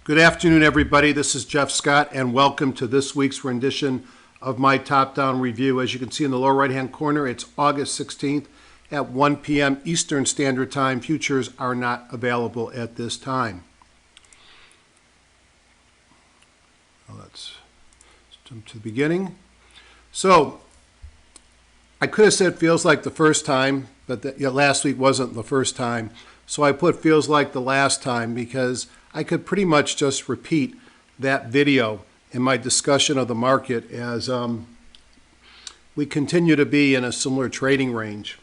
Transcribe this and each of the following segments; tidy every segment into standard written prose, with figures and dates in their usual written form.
Good afternoon, everybody. This is Jeff Scott, and welcome to this week's rendition of my top-down review. As you can see in the lower right-hand corner, it's August 16th at 1 p.m. Eastern Standard Time. Futures are not available at this time. Let's jump to the beginning. So, I could have said feels like the first time, but last week wasn't the first time. So I put feels like the last time because I could pretty much just repeat that video in my discussion of the market as we continue to be in a similar trading range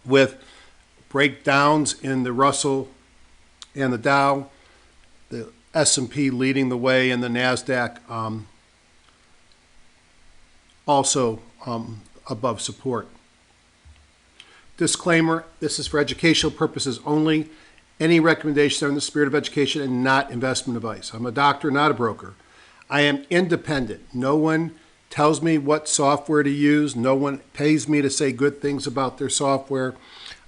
with breakdowns in the Russell and the Dow, the S&P leading the way, and the NASDAQ also above support. Disclaimer, this is for educational purposes only. Any recommendations are in the spirit of education and not investment advice. I'm a doctor, not a broker. I am independent. No one tells me what software to use. No one pays me to say good things about their software.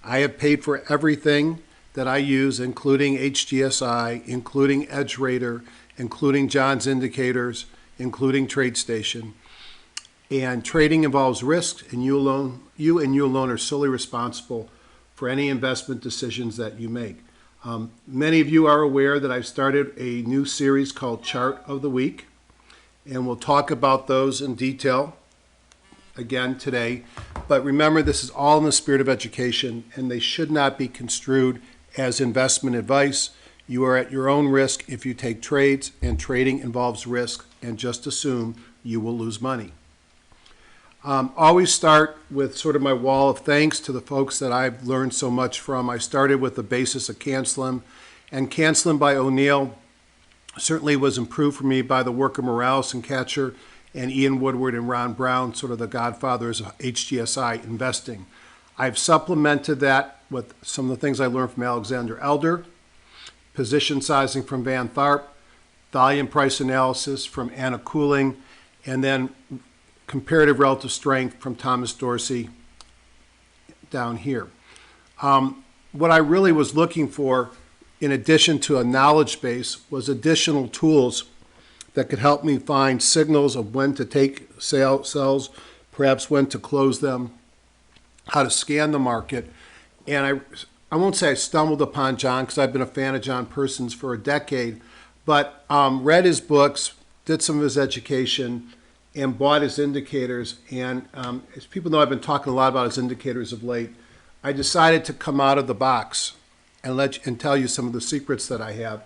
I have paid for everything that I use, including HGSI, including EdgeRater, including John's Indicators, including TradeStation. And trading involves risk, and you and you alone are solely responsible for any investment decisions that you make. Many of you are aware that I've started a new series called Chart of the Week, and we'll talk about those in detail again today. But remember, this is all in the spirit of education, and they should not be construed as investment advice. You are at your own risk if you take trades, and trading involves risk, and just assume you will lose money. Always start with sort of my wall of thanks to the folks that I've learned so much from. I started with the basis of Cancelim, and Cancelim by O'Neill certainly was improved for me by the work of Morales and Catcher and Ian Woodward and Ron Brown, sort of the godfathers of HGSI investing. I've supplemented that with some of the things I learned from Alexander Elder, position sizing from Van Tharp, volume price analysis from Anna Cooling, and then comparative relative strength from Thomas Dorsey down here. What I really was looking for, in addition to a knowledge base, was additional tools that could help me find signals of when to take sells, perhaps when to close them, how to scan the market. And I won't say I stumbled upon John, because I've been a fan of John Persons for a decade, but read his books, did some of his education, and bought his indicators. And as people know, I've been talking a lot about his indicators of late. I decided to come out of the box and tell you some of the secrets that I have.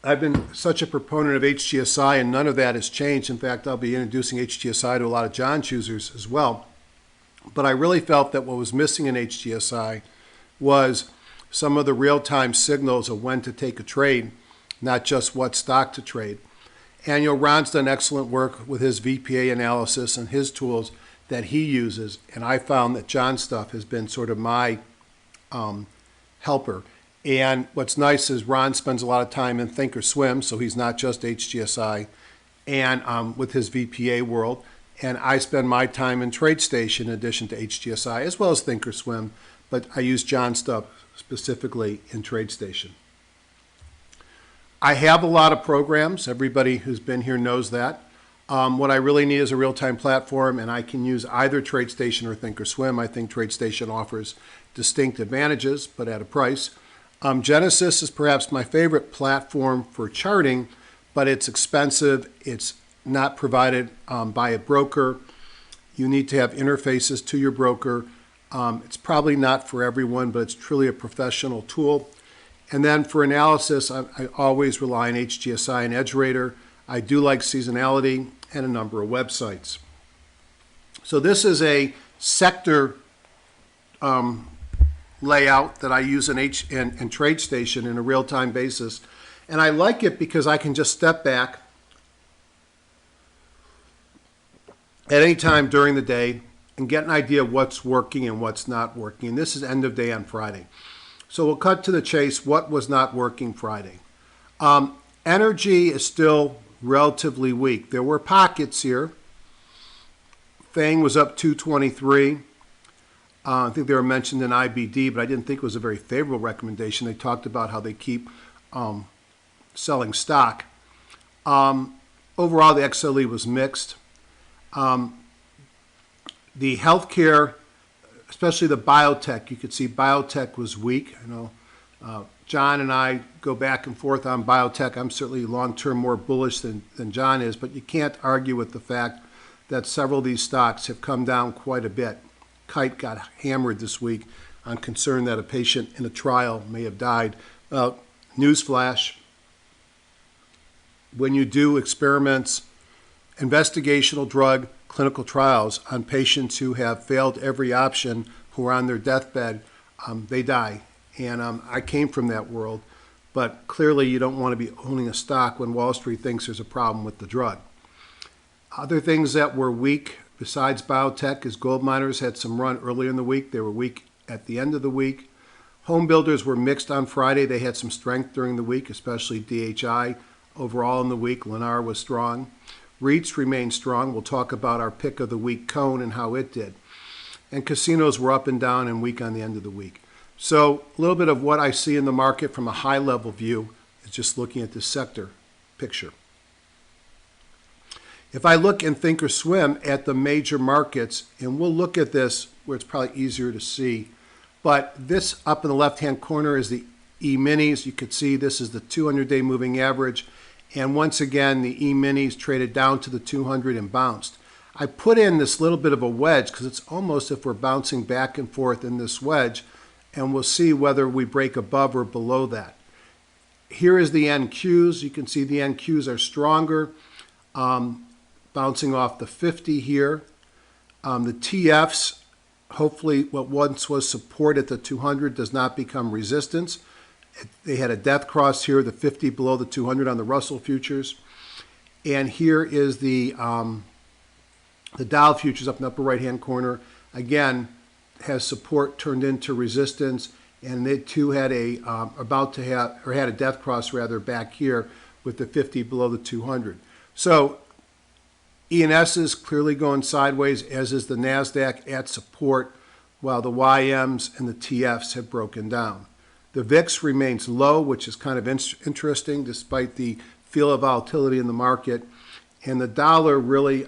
I've been such a proponent of HGSI, and none of that has changed. In fact, I'll be introducing HGSI to a lot of John choosers as well. But I really felt that what was missing in HGSI was some of the real-time signals of when to take a trade, not just what stock to trade. And Ron's done excellent work with his VPA analysis and his tools that he uses. And I found that John's stuff has been sort of my helper. And what's nice is Ron spends a lot of time in Thinkorswim, so he's not just HGSI, and with his VPA world. And I spend my time in TradeStation in addition to HGSI, as well as Thinkorswim, but I use John's stuff specifically in TradeStation. I have a lot of programs. Everybody who's been here knows that. What I really need is a real-time platform, and I can use either TradeStation or Thinkorswim. I think TradeStation offers distinct advantages, but at a price. Genesis is perhaps my favorite platform for charting, but it's expensive. It's not provided by a broker. You need to have interfaces to your broker. It's probably not for everyone, but it's truly a professional tool. And then for analysis, I always rely on HGSI and EdgeRater. I do like seasonality and a number of websites. So this is a sector layout that I use in TradeStation in a real-time basis. And I like it because I can just step back at any time during the day and get an idea of what's working and what's not working. And this is end of day on Friday. So we'll cut to the chase. What was not working Friday? Energy is still relatively weak. There were pockets here. FANG was up 223. I think they were mentioned in IBD, but I didn't think it was a very favorable recommendation. They talked about how they keep selling stock. Overall, the XLE was mixed. The healthcare, especially the biotech, you could see biotech was weak. I know John and I go back and forth on biotech. I'm certainly long-term more bullish than John is, but you can't argue with the fact that several of these stocks have come down quite a bit. Kite got hammered this week on concern that a patient in a trial may have died. Newsflash, when you do experiments, investigational drug clinical trials on patients who have failed every option, who are on their deathbed, they die. And I came from that world, but clearly you don't want to be owning a stock when Wall Street thinks there's a problem with the drug. Other things that were weak besides biotech is gold miners had some run earlier in the week. They were weak at the end of the week. Home builders were mixed on Friday. They had some strength during the week, especially DHI. Overall in the week, Lennar was strong. REITs remained strong. We'll talk about our pick of the week, Cone, and how it did. And casinos were up and down and weak on the end of the week. So a little bit of what I see in the market from a high-level view is just looking at this sector picture. If I look in Thinkorswim at the major markets, and we'll look at this where it's probably easier to see, but this up in the left-hand corner is the E-minis. You could see this is the 200-day moving average. And once again, the E-minis traded down to the 200 and bounced. I put in this little bit of a wedge because it's almost if we're bouncing back and forth in this wedge, and we'll see whether we break above or below that. Here is the NQs. You can see the NQs are stronger, bouncing off the 50 here. The TFs, hopefully what once was support at the 200 does not become resistance. They had a death cross here, the 50 below the 200 on the Russell futures. And here is the Dow futures up in the upper right-hand corner. Again, has support turned into resistance, and they too had a had a death cross rather back here with the 50 below the 200. So ENS is clearly going sideways, as is the NASDAQ at support, while the YMs and the TFs have broken down. The VIX remains low, which is kind of interesting despite the feel of volatility in the market. And the dollar really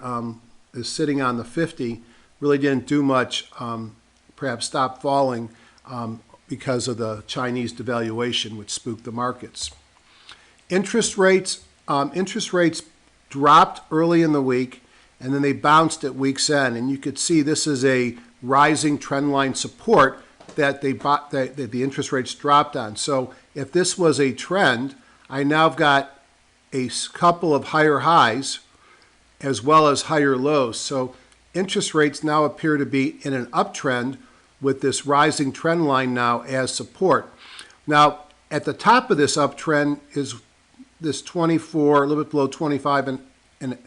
is sitting on the 50, really didn't do much, perhaps stopped falling because of the Chinese devaluation, which spooked the markets. Interest rates dropped early in the week, and then they bounced at week's end. And you could see this is a rising trend line support that the interest rates dropped on. So if this was a trend, I now have got a couple of higher highs as well as higher lows. So interest rates now appear to be in an uptrend with this rising trend line now as support. Now, at the top of this uptrend is this 24, a little bit below 25 and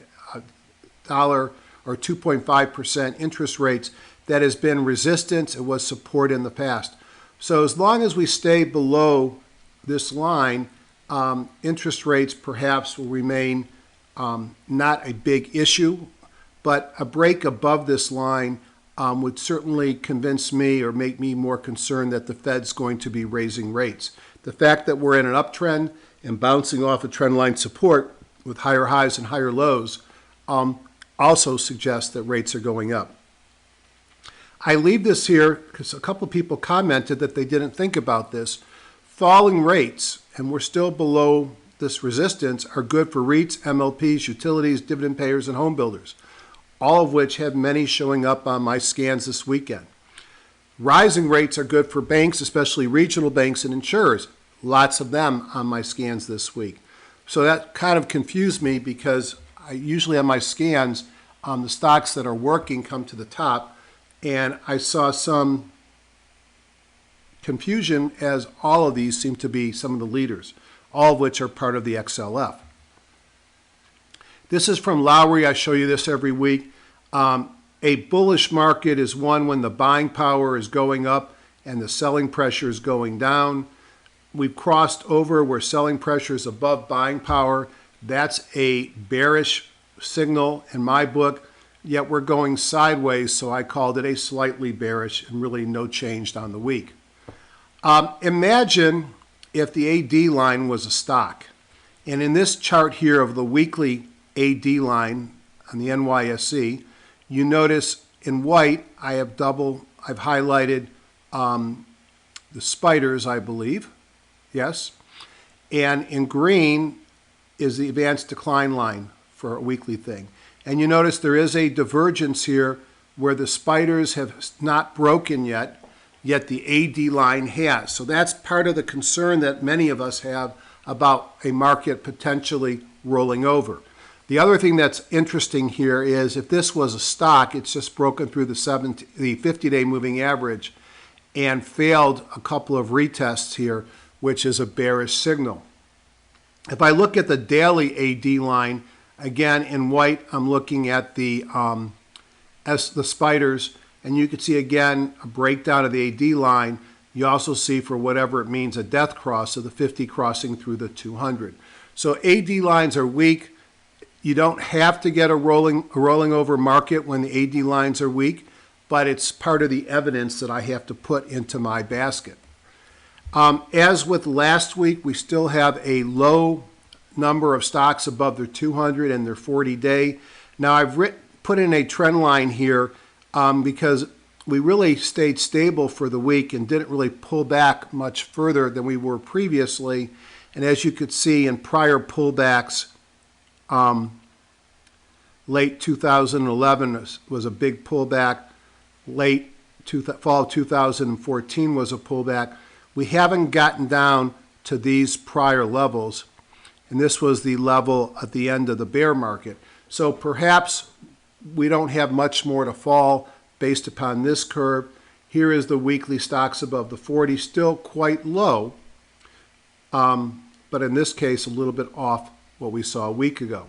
dollar or 2.5% interest rates. That has been resistance. It was support in the past. So as long as we stay below this line, interest rates perhaps will remain not a big issue, but a break above this line would certainly convince me or make me more concerned that the Fed's going to be raising rates. The fact that we're in an uptrend and bouncing off a trend line support with higher highs and higher lows also suggests that rates are going up. I leave this here because a couple people commented that they didn't think about this. Falling rates, and we're still below this resistance, are good for REITs, MLPs, utilities, dividend payers, and home builders, all of which have many showing up on my scans this weekend. Rising rates are good for banks, especially regional banks and insurers. Lots of them on my scans this week. So that kind of confused me because I usually on my scans, the stocks that are working come to the top. And I saw some confusion as all of these seem to be some of the leaders, all of which are part of the XLF. This is from Lowry. I show you this every week. A bullish market is one when the buying power is going up and the selling pressure is going down. We've crossed over where selling pressure is above buying power. That's a bearish signal in my book. yet we're going sideways, so I called it a slightly bearish and really no change on the week. Imagine if the AD line was a stock. And in this chart here of the weekly AD line on the NYSE, you notice in white I've highlighted the spiders, I believe, yes, and in green is the advanced decline line for a weekly thing. And you notice there is a divergence here where the spiders have not broken yet the AD line has. So that's part of the concern that many of us have about a market potentially rolling over. The other thing that's interesting here is if this was a stock, it's just broken through the 50-day moving average and failed a couple of retests here, which is a bearish signal. If I look at the daily AD line, again in white, I'm looking at the spiders, and you can see again a breakdown of the AD line. You also see, for whatever it means, a death cross of the 50 crossing through the 200. So AD lines are weak. You don't have to get a rolling over market when the AD lines are weak, but it's part of the evidence that I have to put into my basket. As with last week, we still have a low number of stocks above their 200 and their 40-day. Now I've put in a trend line here because we really stayed stable for the week and didn't really pull back much further than we were previously. And as you could see in prior pullbacks, late 2011 was a big pullback. Fall of 2014 was a pullback. We haven't gotten down to these prior levels, and this was the level at the end of the bear market. So perhaps we don't have much more to fall based upon this curve. Here is the weekly stocks above the 40, still quite low, but in this case a little bit off what we saw a week ago.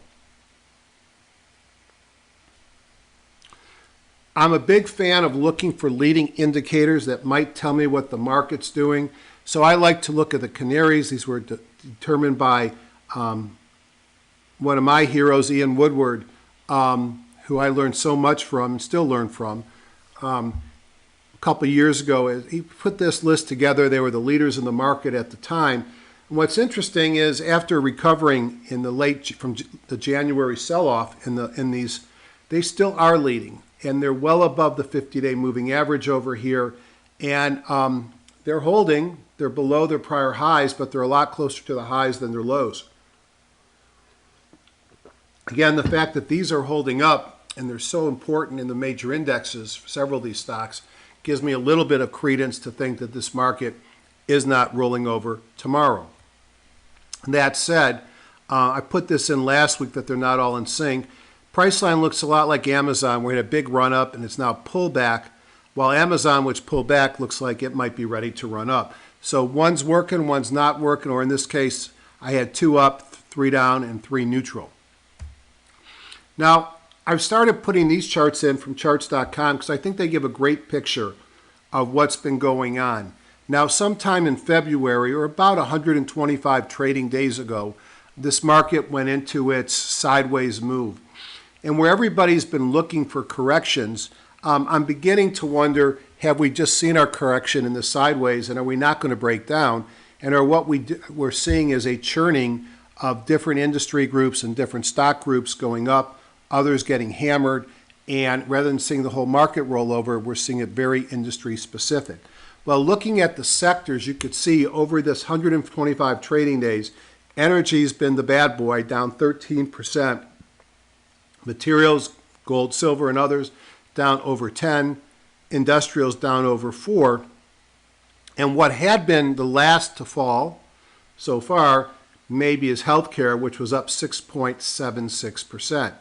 I'm a big fan of looking for leading indicators that might tell me what the market's doing. So I like to look at the Canaries. These were determined by one of my heroes, Ian Woodward, who I learned so much from and still learn from. A couple of years ago, he put this list together. They were the leaders in the market at the time. And what's interesting is after recovering in the from the January sell-off in these, they still are leading. And they're well above the 50-day moving average over here. And they're holding. They're below their prior highs, but they're a lot closer to the highs than their lows. Again, the fact that these are holding up and they're so important in the major indexes for several of these stocks gives me a little bit of credence to think that this market is not rolling over tomorrow. That said, I put this in last week that they're not all in sync. Priceline looks a lot like Amazon. We had a big run up and it's now pulled back, while Amazon, which pulled back, looks like it might be ready to run up. So one's working, one's not working, or in this case, I had 2 up, 3 down, and 3 neutral. Now, I've started putting these charts in from charts.com because I think they give a great picture of what's been going on. Now, sometime in February, or about 125 trading days ago, this market went into its sideways move. And where everybody's been looking for corrections, I'm beginning to wonder, have we just seen our correction in the sideways and are we not going to break down? And are what we're seeing is a churning of different industry groups and different stock groups going up, others getting hammered, and rather than seeing the whole market roll over, we're seeing it very industry specific. Well, looking at the sectors, you could see over this 125 trading days, energy's been the bad boy, down 13%. Materials, gold, silver, and others, down over 10. Industrials down over 4. And what had been the last to fall so far maybe is healthcare, which was up 6.76%.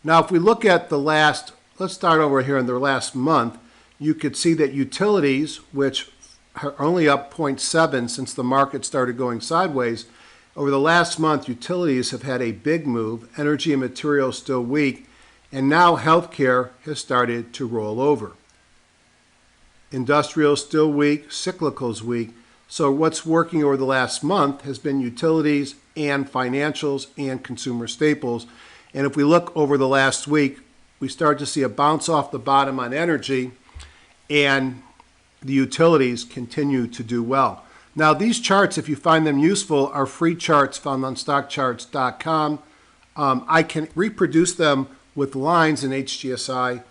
Now, if we look at the last, let's start over here in the last month, you could see that utilities, which are only up 0.7 since the market started going sideways, over the last month, utilities have had a big move, energy and materials still weak, and now healthcare has started to roll over. Industrial still weak, cyclical's weak. So what's working over the last month has been utilities and financials and consumer staples. And if we look over the last week, we started to see a bounce off the bottom on energy, and the utilities continue to do well. Now, these charts, if you find them useful, are free charts found on stockcharts.com. I can reproduce them with lines in HGSI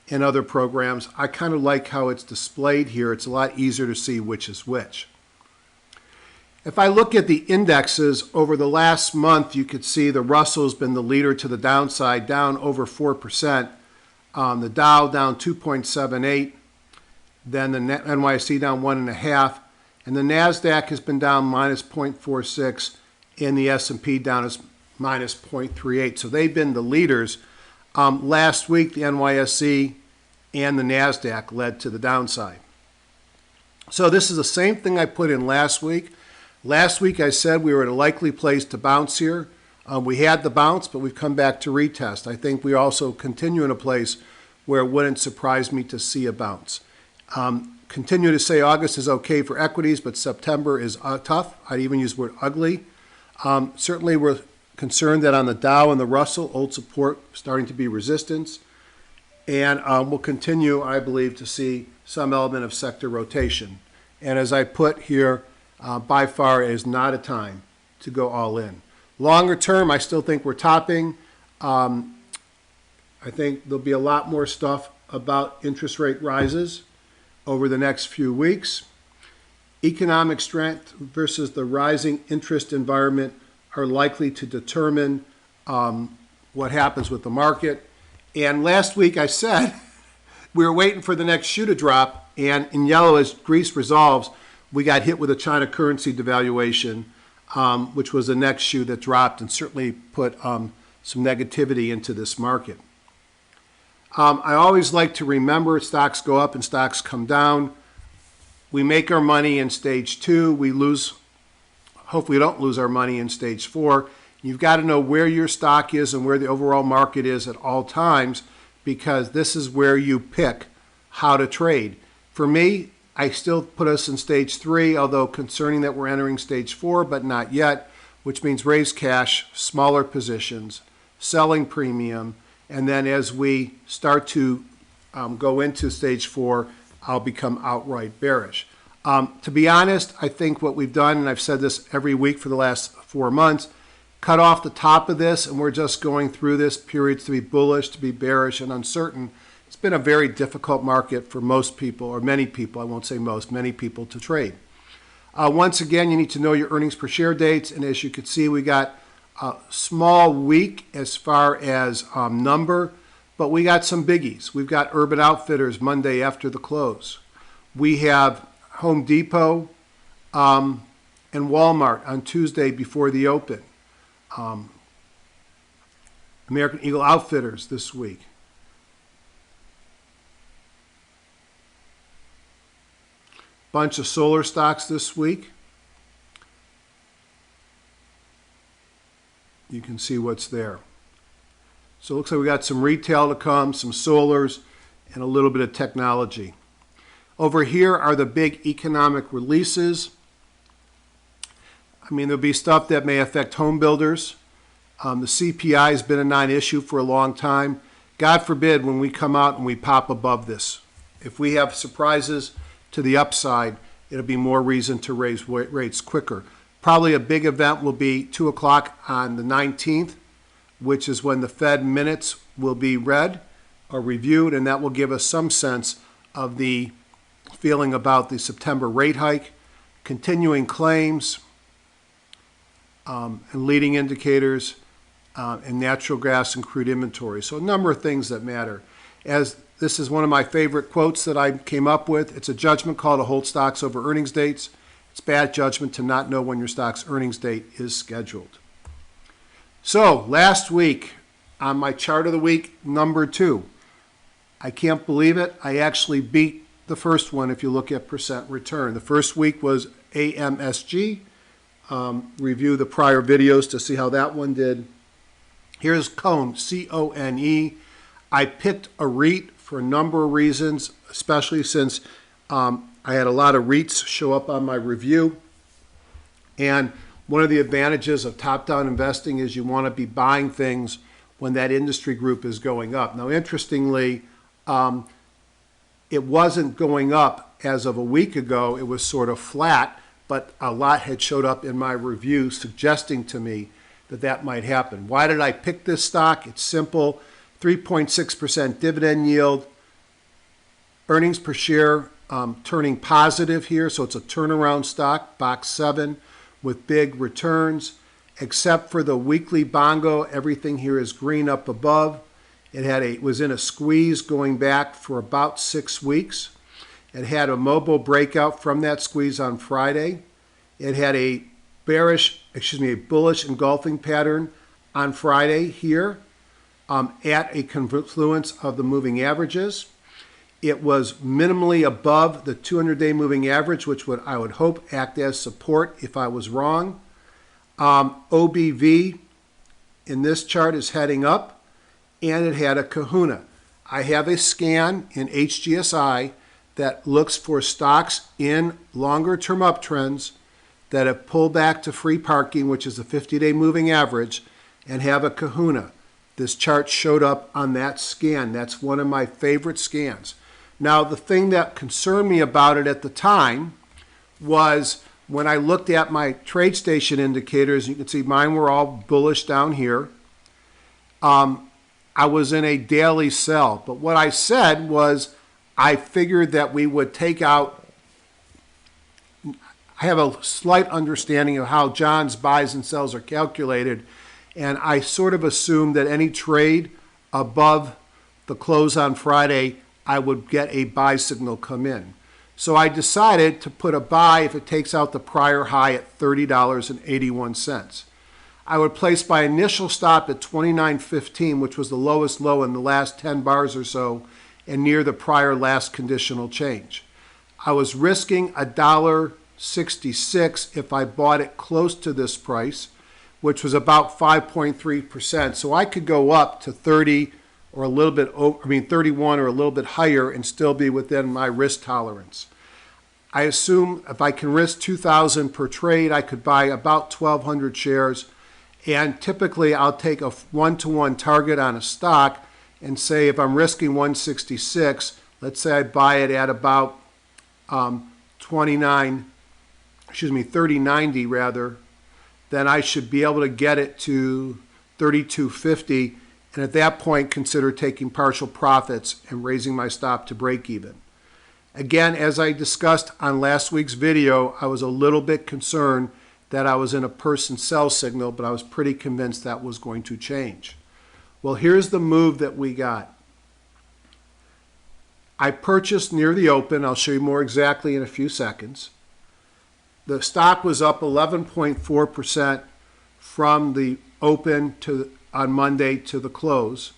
and other programs. I kind of like how it's displayed here. It's a lot easier to see which is which. If I look at the indexes over the last month, you could see the Russell's been the leader to the downside, down over 4%. The Dow down 2.78, then the NYSE down 1.5, and the NASDAQ has been down minus 0.46, and the S&P down is minus 0.38. So they've been the leaders. Last week, the NYSE and the NASDAQ led to the downside. So this is the same thing I put in last week. Last week I said we were at a likely place to bounce here. We had the bounce, but we've come back to retest. I think we also continue in a place where it wouldn't surprise me to see a bounce. Continue to say August is okay for equities, but September is tough. I'd even use the word ugly. Certainly we're concerned that on the Dow and the Russell, old support starting to be resistance. And we'll continue, I believe, to see some element of sector rotation. And as I put here, by far, it is not a time to go all in. Longer term, I still think we're topping. I think there'll be a lot more stuff about interest rate rises over the next few weeks. Economic strength versus the rising interest environment are likely to determine what happens with the market. And last week I said we were waiting for the next shoe to drop, and in yellow, as Greece resolves, we got hit with a China currency devaluation, which was the next shoe that dropped and certainly put some negativity into this market. I always like to remember stocks go up and stocks come down. We make our money in stage 2. We lose, hopefully we don't lose our money in stage 4. You've got to know where your stock is and where the overall market is at all times, because this is where you pick how to trade. For me, I still put us in stage 3, although concerning that we're entering stage 4, but not yet, which means raise cash, smaller positions, selling premium, and then as we start to go into stage 4, I'll become outright bearish. To be honest, I think what we've done, and I've said this every week for the last 4 months, cut off the top of this, and we're just going through this periods to be bullish, to be bearish, and uncertain. It's been a very difficult market for most people, or many people, I won't say most, many people to trade. Once again, you need to know your earnings per share dates, and as you can see, we got a small week as far as number, but we got some biggies. We've got Urban Outfitters Monday after the close. We have Home Depot and Walmart on Tuesday before the open. American Eagle Outfitters this week. Bunch of solar stocks this week. You can see what's there. So it looks like we got some retail to come, some solars, and a little bit of technology. Over here are the big economic releases. I mean, there'll be stuff that may affect home builders. The CPI has been a non-issue for a long time. God forbid when we come out and we pop above this. If we have surprises to the upside, it'll be more reason to raise rates quicker. Probably a big event will be 2 o'clock on the 19th, which is when the Fed minutes will be read or reviewed, and that will give us some sense of the feeling about the September rate hike, continuing claims, and leading indicators, and natural gas and crude inventory. So a number of things that matter. As this is one of my favorite quotes that I came up with. It's a judgment call to hold stocks over earnings dates. It's bad judgment to not know when your stock's earnings date is scheduled. So last week on my chart of the week, number 2, I can't believe it. I actually beat the first one if you look at percent return. The first week was AMSG. Review the prior videos to see how that one did. Here's Cone, C-O-N-E. I picked a REIT for a number of reasons, especially since I had a lot of REITs show up on my review. And one of the advantages of top-down investing is you want to be buying things when that industry group is going up. Now, interestingly, it wasn't going up as of a week ago. It was sort of flat, but a lot had showed up in my review suggesting to me that that might happen. Why did I pick this stock? It's simple. 3.6% dividend yield, earnings per share turning positive here, so it's a turnaround stock, box 7, with big returns. Except for the weekly bongo, everything here is green up above. It was in a squeeze going back for about 6 weeks. It had a mobile breakout from that squeeze on Friday. It had a bullish engulfing pattern on Friday here at a confluence of the moving averages. It was minimally above the 200-day moving average, which I would hope act as support if I was wrong. OBV in this chart is heading up, and it had a kahuna. I have a scan in HGSI that looks for stocks in longer-term uptrends that have pulled back to free parking, which is the 50-day moving average, and have a kahuna. This chart showed up on that scan. That's one of my favorite scans. Now, the thing that concerned me about it at the time was when I looked at my trade station indicators, you can see mine were all bullish down here. I was in a daily sell. But what I said was I figured that we would take out, I have a slight understanding of how John's buys and sells are calculated, and I sort of assumed that any trade above the close on Friday, I would get a buy signal come in. So I decided to put a buy if it takes out the prior high at $30.81. I would place my initial stop at $29.15, which was the lowest low in the last 10 bars or so, and near the prior last conditional change. I was risking $1.66 if I bought it close to this price, which was about 5.3%. So I could go up to 30 or a little bit, 31 or a little bit higher and still be within my risk tolerance. I assume if I can risk $2,000 per trade, I could buy about 1,200 shares. And typically I'll take a one-to-one target on a stock and say if I'm risking 166, let's say I buy it at about 30.90 rather, then I should be able to get it to 32.50, and at that point consider taking partial profits and raising my stop to break even. Again, as I discussed on last week's video, I was a little bit concerned that I was in a person sell signal, but I was pretty convinced that was going to change. Well, here's the move that we got. I purchased near the open. I'll show you more exactly in a few seconds. The stock was up 11.4% from the open on Monday to the close,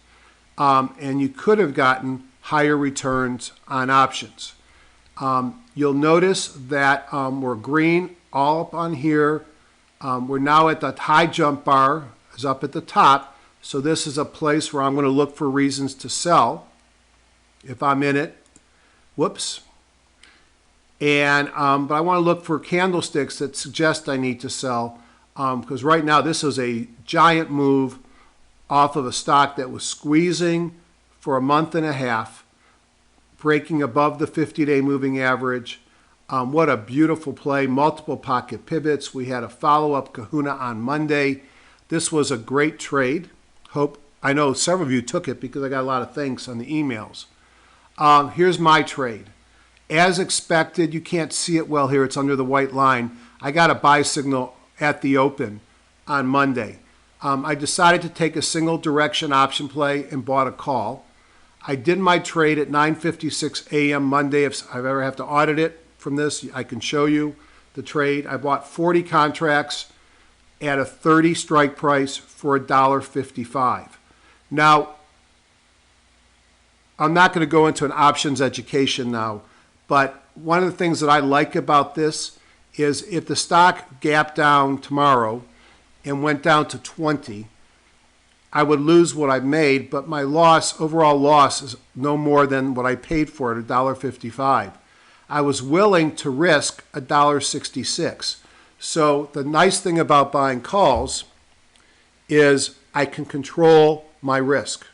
and you could have gotten higher returns on options. You'll notice that we're green all up on here. We're now at the high jump bar is up at the top, so this is a place where I'm going to look for reasons to sell if I'm in it. Whoops. And but I want to look for candlesticks that suggest I need to sell, because right now this is a giant move off of a stock that was squeezing for a month and a half, breaking above the 50-day moving average. What a beautiful play, multiple pocket pivots. We had a follow-up kahuna on Monday. This was a great trade. I know several of you took it because I got a lot of thanks on the emails. Here's my trade. As expected, you can't see it well here. It's under the white line. I got a buy signal at the open on Monday. I decided to take a single direction option play and bought a call. I did my trade at 9:56 a.m. Monday. If I ever have to audit it from this, I can show you the trade. I bought 40 contracts at a 30 strike price for $1.55. Now, I'm not going to go into an options education now, but one of the things that I like about this is if the stock gapped down tomorrow and went down to 20, I would lose what I made, but my overall loss is no more than what I paid for it, $1.55. I was willing to risk $1.66. So the nice thing about buying calls is I can control my risk.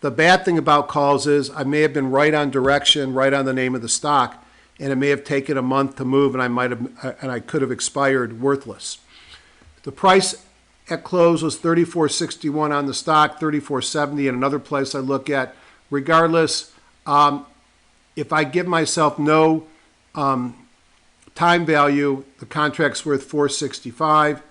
The bad thing about calls is I may have been right on direction, right on the name of the stock, and it may have taken a month to move, and I could have expired worthless. The price at close was $34.61 on the stock, $34.70 in another place I look at. Regardless, if I give myself no time value, the contract's worth $4.65.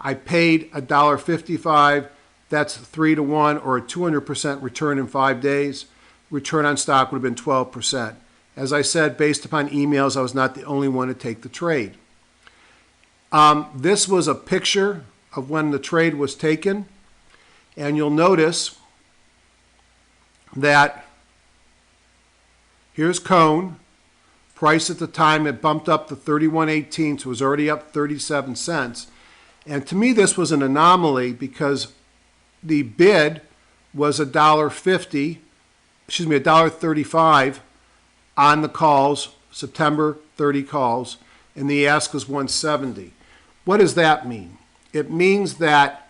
I paid $1.55. That's 3-to-1 or a 200% return in 5 days. Return on stock would have been 12%. As I said, based upon emails, I was not the only one to take the trade. This was a picture of when the trade was taken, and you'll notice that here's cone. Price at the time, it bumped up to 31.18, so it was already up 37 cents. And to me, this was an anomaly because the bid was $1.35 on the calls, September 30 calls, and the ask was $1.70. What does that mean? It means that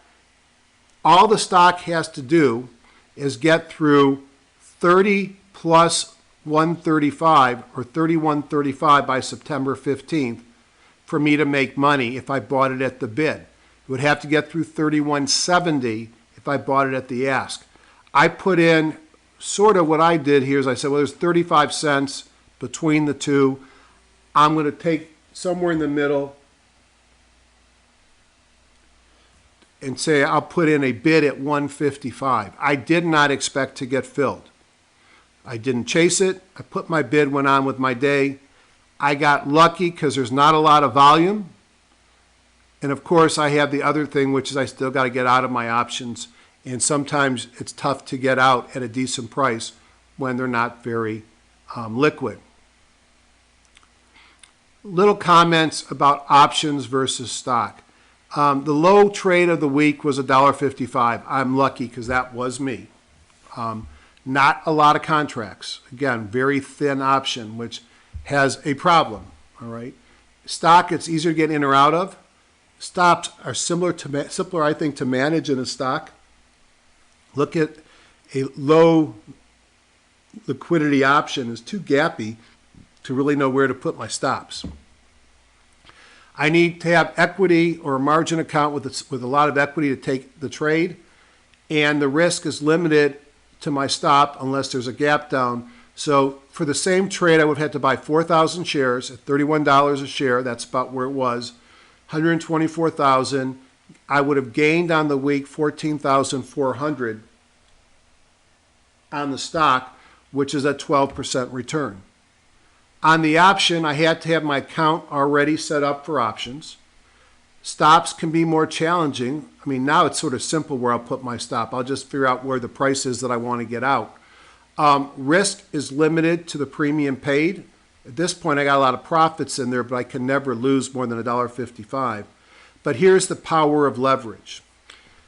all the stock has to do is get through 30 plus 135 or 31.35 by September 15th for me to make money if I bought it at the bid. It would have to get through 31.70 if I bought it at the ask. I put in sort of what I did here is I said, well, there's 35 cents between the two. I'm going to take somewhere in the middle and say I'll put in a bid at 155. I did not expect to get filled. I didn't chase it. I put my bid, went on with my day. I got lucky because there's not a lot of volume. And of course, I have the other thing, which is I still got to get out of my options. And sometimes it's tough to get out at a decent price when they're not very liquid. Little comments about options versus stock. The low trade of the week was $1.55. I'm lucky because that was me. Not a lot of contracts. Again, very thin option, which has a problem, all right? Stock, it's easier to get in or out of. Stops are simpler, I think, to manage in a stock. Look at a low liquidity option is too gappy to really know where to put my stops. I need to have equity or a margin account with a lot of equity to take the trade, and the risk is limited to my stop unless there's a gap down. So for the same trade, I would have had to buy 4,000 shares at $31 a share. That's about where it was. 124,000. I would have gained on the week 14,400 on the stock, which is a 12% return. On the option, I had to have my account already set up for options. Stops can be more challenging. I mean, now it's sort of simple where I'll put my stop. I'll just figure out where the price is that I want to get out. Risk is limited to the premium paid. At this point, I got a lot of profits in there, but I can never lose more than $1.55. But here's the power of leverage.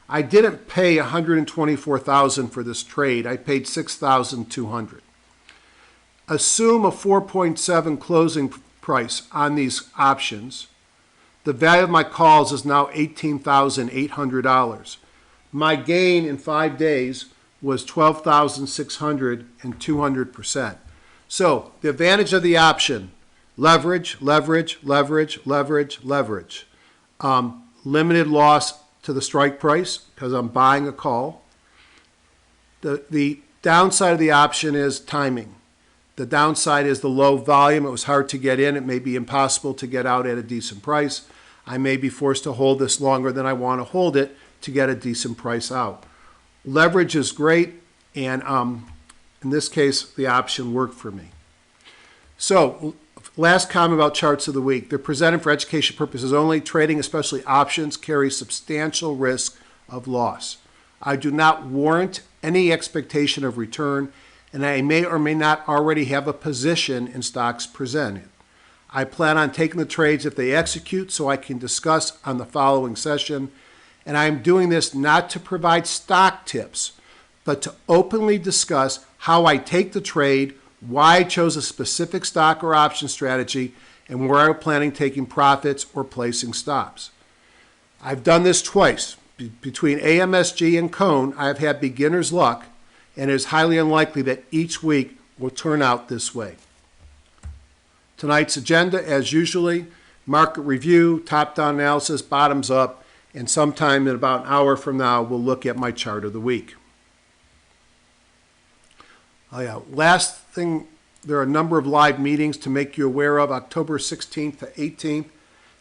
I didn't pay $124,000 for this trade. I paid $6,200. Assume a 4.7 closing price on these options. The value of my calls is now $18,800. My gain in 5 days was $12,600 and 200%. So the advantage of the option, leverage, leverage, leverage, leverage, leverage. Limited loss to the strike price because I'm buying a call. The downside of the option is timing. The downside is the low volume. It was hard to get in. It may be impossible to get out at a decent price. I may be forced to hold this longer than I want to hold it to get a decent price out. Leverage is great, and in this case, the option worked for me. So, last comment about charts of the week. They're presented for education purposes only. Trading, especially options, carries substantial risk of loss. I do not warrant any expectation of return, and I may or may not already have a position in stocks presented. I plan on taking the trades if they execute so I can discuss on the following session, and I am doing this not to provide stock tips, but to openly discuss how I take the trade, why I chose a specific stock or option strategy, and where I'm planning taking profits or placing stops. I've done this twice. between AMSG and Cone, I have had beginner's luck, and it is highly unlikely that each week will turn out this way. Tonight's agenda, as usually, market review, top-down analysis, bottoms-up, and sometime in about an hour from now, we'll look at my chart of the week. Oh yeah, last thing, there are a number of live meetings to make you aware of, October 16th to 18th.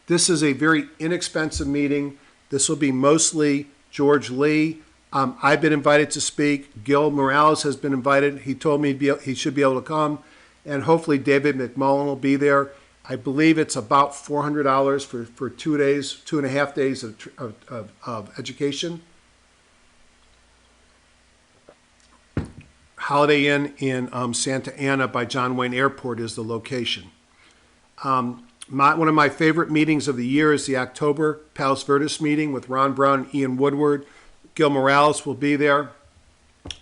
This is a very inexpensive meeting. This will be mostly George Lee. I've been invited to speak. Gil Morales has been invited. He told me he should be able to come. And hopefully David McMullen will be there. I believe it's about $400 for 2 days, 2.5 days of education. Holiday Inn in Santa Ana by John Wayne Airport is the location. One of my favorite meetings of the year is the October Palos Verdes meeting with Ron Brown and Ian Woodward. Gil Morales will be there.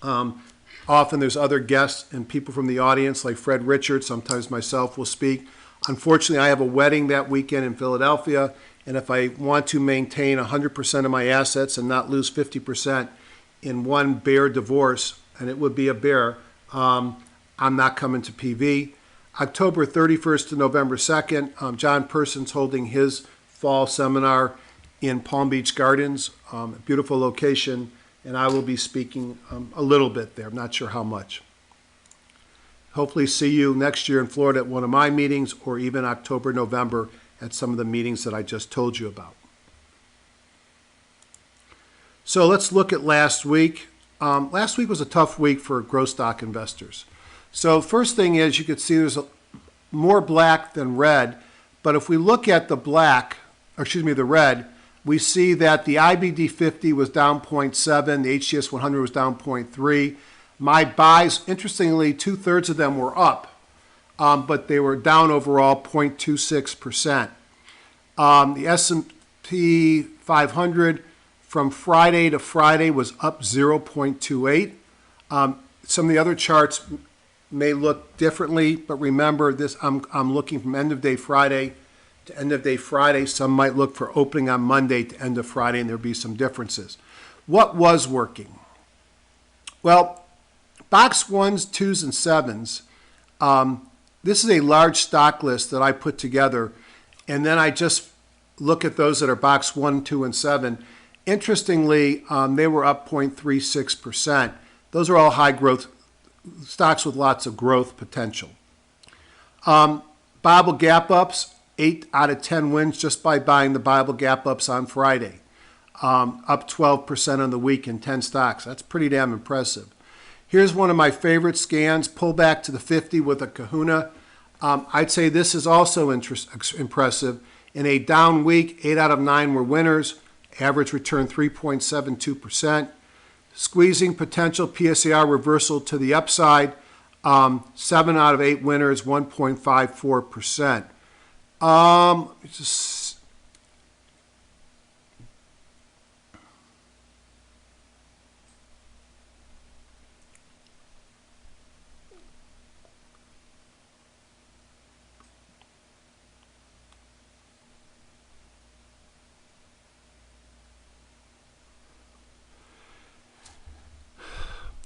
Often there's other guests and people from the audience like Fred Richards. Sometimes myself will speak. Unfortunately, I have a wedding that weekend in Philadelphia, and if I want to maintain 100% of my assets and not lose 50% in one bear divorce, and it would be a bear, I'm not coming to PV. October 31st to November 2nd, John Person's holding his fall seminar in Palm Beach Gardens, a beautiful location, and I will be speaking a little bit there. I'm not sure how much. Hopefully see you next year in Florida at one of my meetings, or even October, November at some of the meetings that I just told you about. So let's look at last week. Last week was a tough week for growth stock investors. So first thing is, you can see there's more black than red, but if we look at the the red, we see that the IBD 50 was down 0.7, the HGS 100 was down 0.3. My buys, interestingly, 2/3 of them were up, but they were down overall 0.26%. The S&P 500 from Friday to Friday was up 0.28. Some of the other charts may look differently, but remember this, I'm looking from end of day Friday to end of day Friday. Some might look for opening on Monday to end of Friday, and there'll be some differences. What was working? Well, box 1s, 2s, and 7s. This is a large stock list that I put together, and then I just look at those that are box 1, 2, and 7. Interestingly, they were up 0.36%. Those are all high growth stocks with lots of growth potential. Bible gap ups, 8 out of 10 wins just by buying the Bible gap ups on Friday. Up 12% on the week in 10 stocks. That's pretty damn impressive. Here's one of my favorite scans, pull back to the 50 with a kahuna. I'd say this is also impressive. In a down week, 8 out of 9 were winners. Average return 3.72%. Squeezing potential PSAR reversal to the upside. 7 out of 8 winners, 1.54%.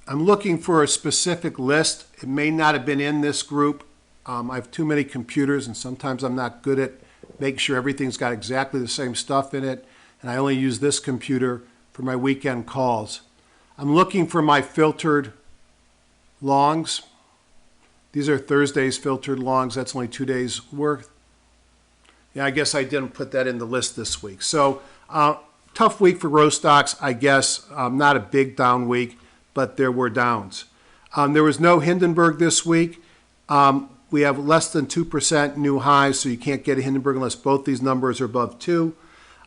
I'm looking for a specific list. It may not have been in this group. I have too many computers, and sometimes I'm not good at making sure everything's got exactly the same stuff in it, and I only use this computer for my weekend calls. I'm looking for my filtered longs. These are Thursday's filtered longs. That's only 2 days worth. Yeah, I guess I didn't put that in the list this week. So tough week for growth stocks, I guess. Not a big down week, but there were downs. There was no Hindenburg this week. We have less than 2% new highs, so you can't get a Hindenburg unless both these numbers are above 2.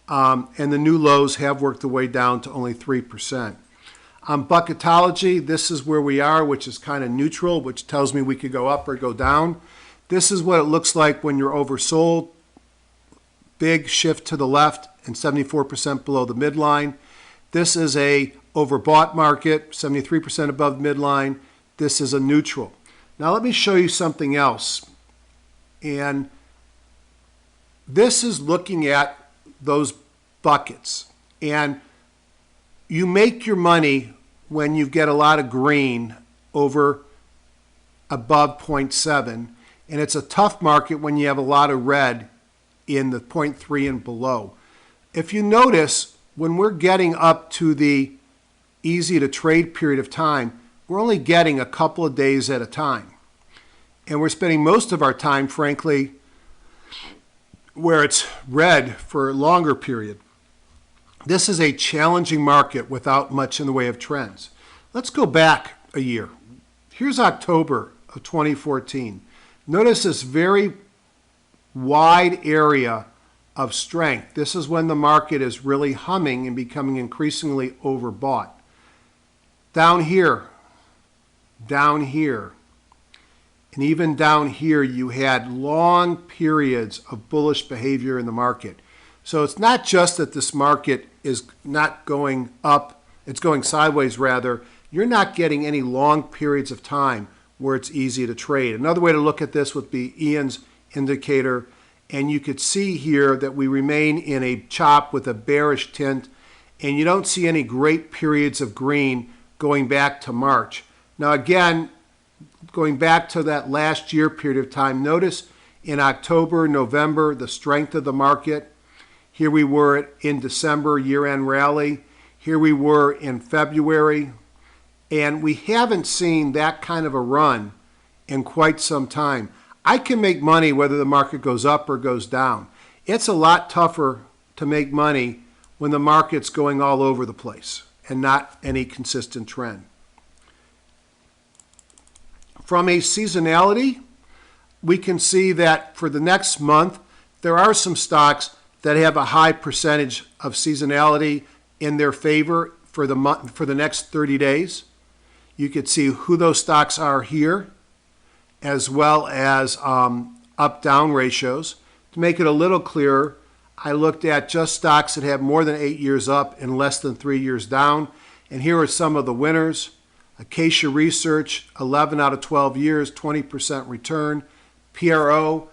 And the new lows have worked their way down to only 3%. Bucketology, this is where we are, which is kind of neutral, which tells me we could go up or go down. This is what it looks like when you're oversold. Big shift to the left and 74% below the midline. This is a overbought market, 73% above midline. This is a neutral. Now let me show you something else. And this is looking at those buckets. And You make your money when you get a lot of green over above 0.7, and it's a tough market when you have a lot of red in the 0.3 and below. If you notice, when we're getting up to the easy to trade period of time, we're only getting a couple of days at a time. And we're spending most of our time, frankly, where it's red for a longer period. This is a challenging market without much in the way of trends. Let's go back a year. Here's October of 2014. Notice this very wide area of strength. This is when the market is really humming and becoming increasingly overbought. Down here, and even down here, you had long periods of bullish behavior in the market. So it's not just that this market is not going up, it's going sideways rather. You're not getting any long periods of time where it's easy to trade. Another way to look at this would be Ian's indicator, and you could see here that we remain in a chop with a bearish tint, and you don't see any great periods of green going back to March. Now again, going back to that last year period of time, notice in October, November, the strength of the market. Here we were in December, year-end rally. Here we were in February. And we haven't seen that kind of a run in quite some time. I can make money whether the market goes up or goes down. It's a lot tougher to make money when the market's going all over the place and not any consistent trend. From a seasonality, we can see that for the next month, there are some stocks that have a high percentage of seasonality in their favor for the month, for the next 30 days. You could see who those stocks are here, as well as up-down ratios. To make it a little clearer, I looked at just stocks that have more than 8 years up and less than 3 years down. And here are some of the winners. Acacia Research, 11 out of 12 years, 20% return. PRO,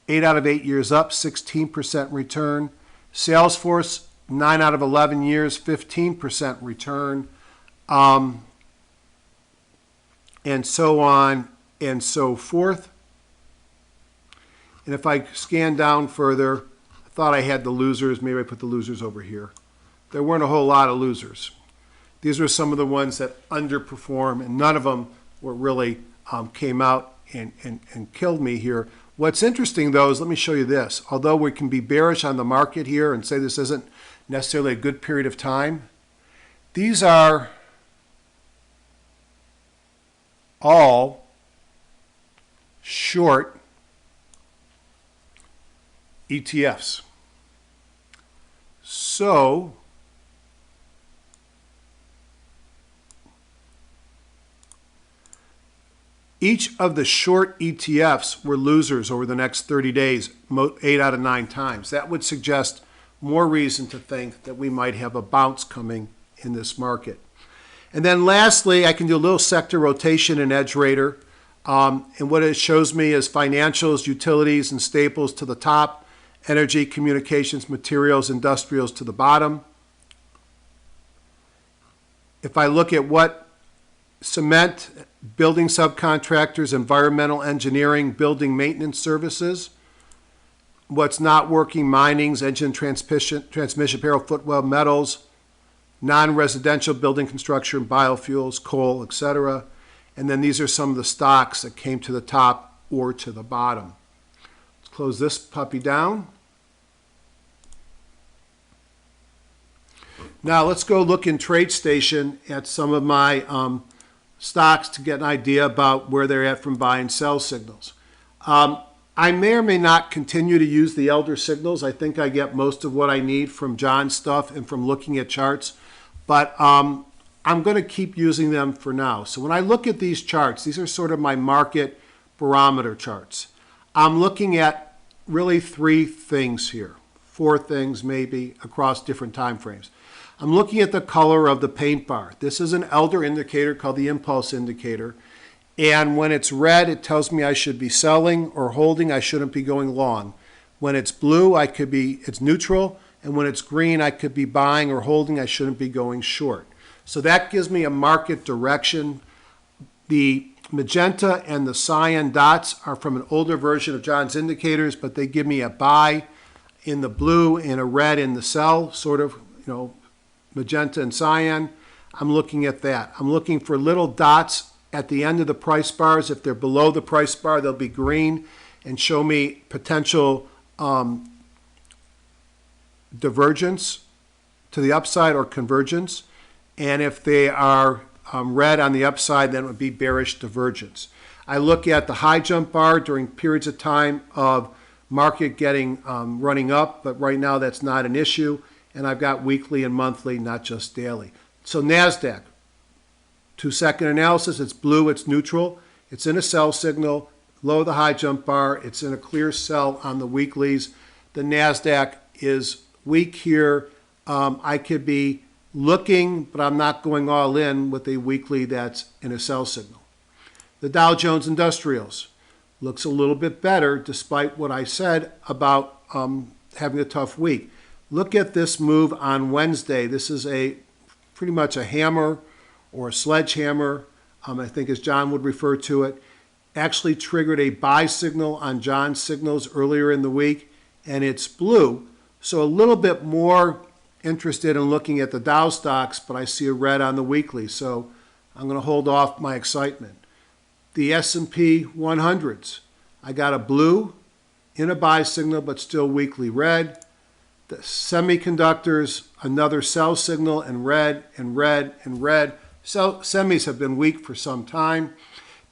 8 out of 8 years up, 16% return. Salesforce, 9 out of 11 years, 15% return. And so on and so forth. And if I scan down further, I thought I had the losers. Maybe I put the losers over here. There weren't a whole lot of losers. These were some of the ones that underperform, and none of them were really came out and killed me here. What's interesting, though, is let me show you this. Although we can be bearish on the market here and say this isn't necessarily a good period of time, these are all short ETFs. So each of the short ETFs were losers over the next 30 days, 8 out of 9 times. That would suggest more reason to think that we might have a bounce coming in this market. And then lastly, I can do a little sector rotation in EdgeRater. And what it shows me is financials, utilities, and staples to the top, energy, communications, materials, industrials to the bottom. If I look at what cement, building subcontractors, environmental engineering, building maintenance services, what's not working, minings, engine transmission, apparel, footwell, metals, non-residential building construction, biofuels, coal, etc. And then these are some of the stocks that came to the top or to the bottom. Let's close this puppy down. Now let's go look in TradeStation at some of my stocks to get an idea about where they're at from buy and sell signals. I may or may not continue to use the elder signals. I think I get most of what I need from John's stuff and from looking at charts, but I'm going to keep using them for now. So when I look at these charts, these are sort of my market barometer charts. I'm looking at really 3 things here, 4 things maybe across different time frames. I'm looking at the color of the paint bar. This is an elder indicator called the impulse indicator. And when it's red, it tells me I should be selling or holding. I shouldn't be going long. When it's blue, it's neutral. And when it's green, I could be buying or holding. I shouldn't be going short. So that gives me a market direction. The magenta and the cyan dots are from an older version of John's indicators, but they give me a buy in the blue and a red in the sell, sort of, magenta and cyan. I'm looking at that. I'm looking for little dots at the end of the price bars. If they're below the price bar, they'll be green and show me potential divergence to the upside or convergence. And if they are red on the upside, then it would be bearish divergence. I look at the high jump bar during periods of time of market getting running up, but right now that's not an issue. And I've got weekly and monthly, not just daily. So NASDAQ, 2-second analysis, it's blue, it's neutral. It's in a sell signal, low the high jump bar. It's in a clear sell on the weeklies. The NASDAQ is weak here. I could be looking, but I'm not going all in with a weekly that's in a sell signal. The Dow Jones Industrials looks a little bit better despite what I said about having a tough week. Look at this move on Wednesday. This is pretty much a hammer or a sledgehammer, I think as John would refer to it. Actually triggered a buy signal on John's signals earlier in the week, and it's blue. So a little bit more interested in looking at the Dow stocks, but I see a red on the weekly, so I'm going to hold off my excitement. The S&P 100s, I got a blue in a buy signal, but still weekly red. The semiconductors, another sell signal, and red and red and red. So semis have been weak for some time.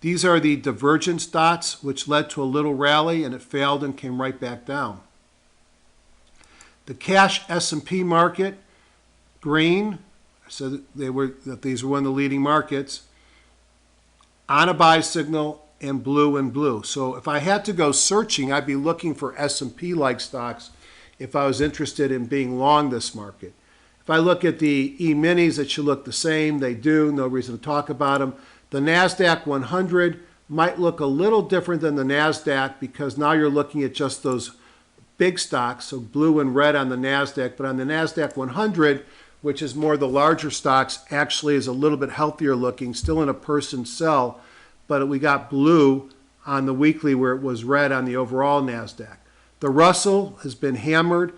These are the divergence dots, which led to a little rally, and it failed and came right back down. The cash S&P market, green, so that these were one of the leading markets, on a buy signal, and blue and blue. So if I had to go searching, I'd be looking for S&P-like stocks if I was interested in being long this market. If I look at the E-minis, it should look the same. They do, no reason to talk about them. The NASDAQ 100 might look a little different than the NASDAQ because now you're looking at just those big stocks, so blue and red on the NASDAQ, but on the NASDAQ 100, which is more the larger stocks, actually is a little bit healthier looking, still in a person sell, but we got blue on the weekly where it was red on the overall NASDAQ. The Russell has been hammered,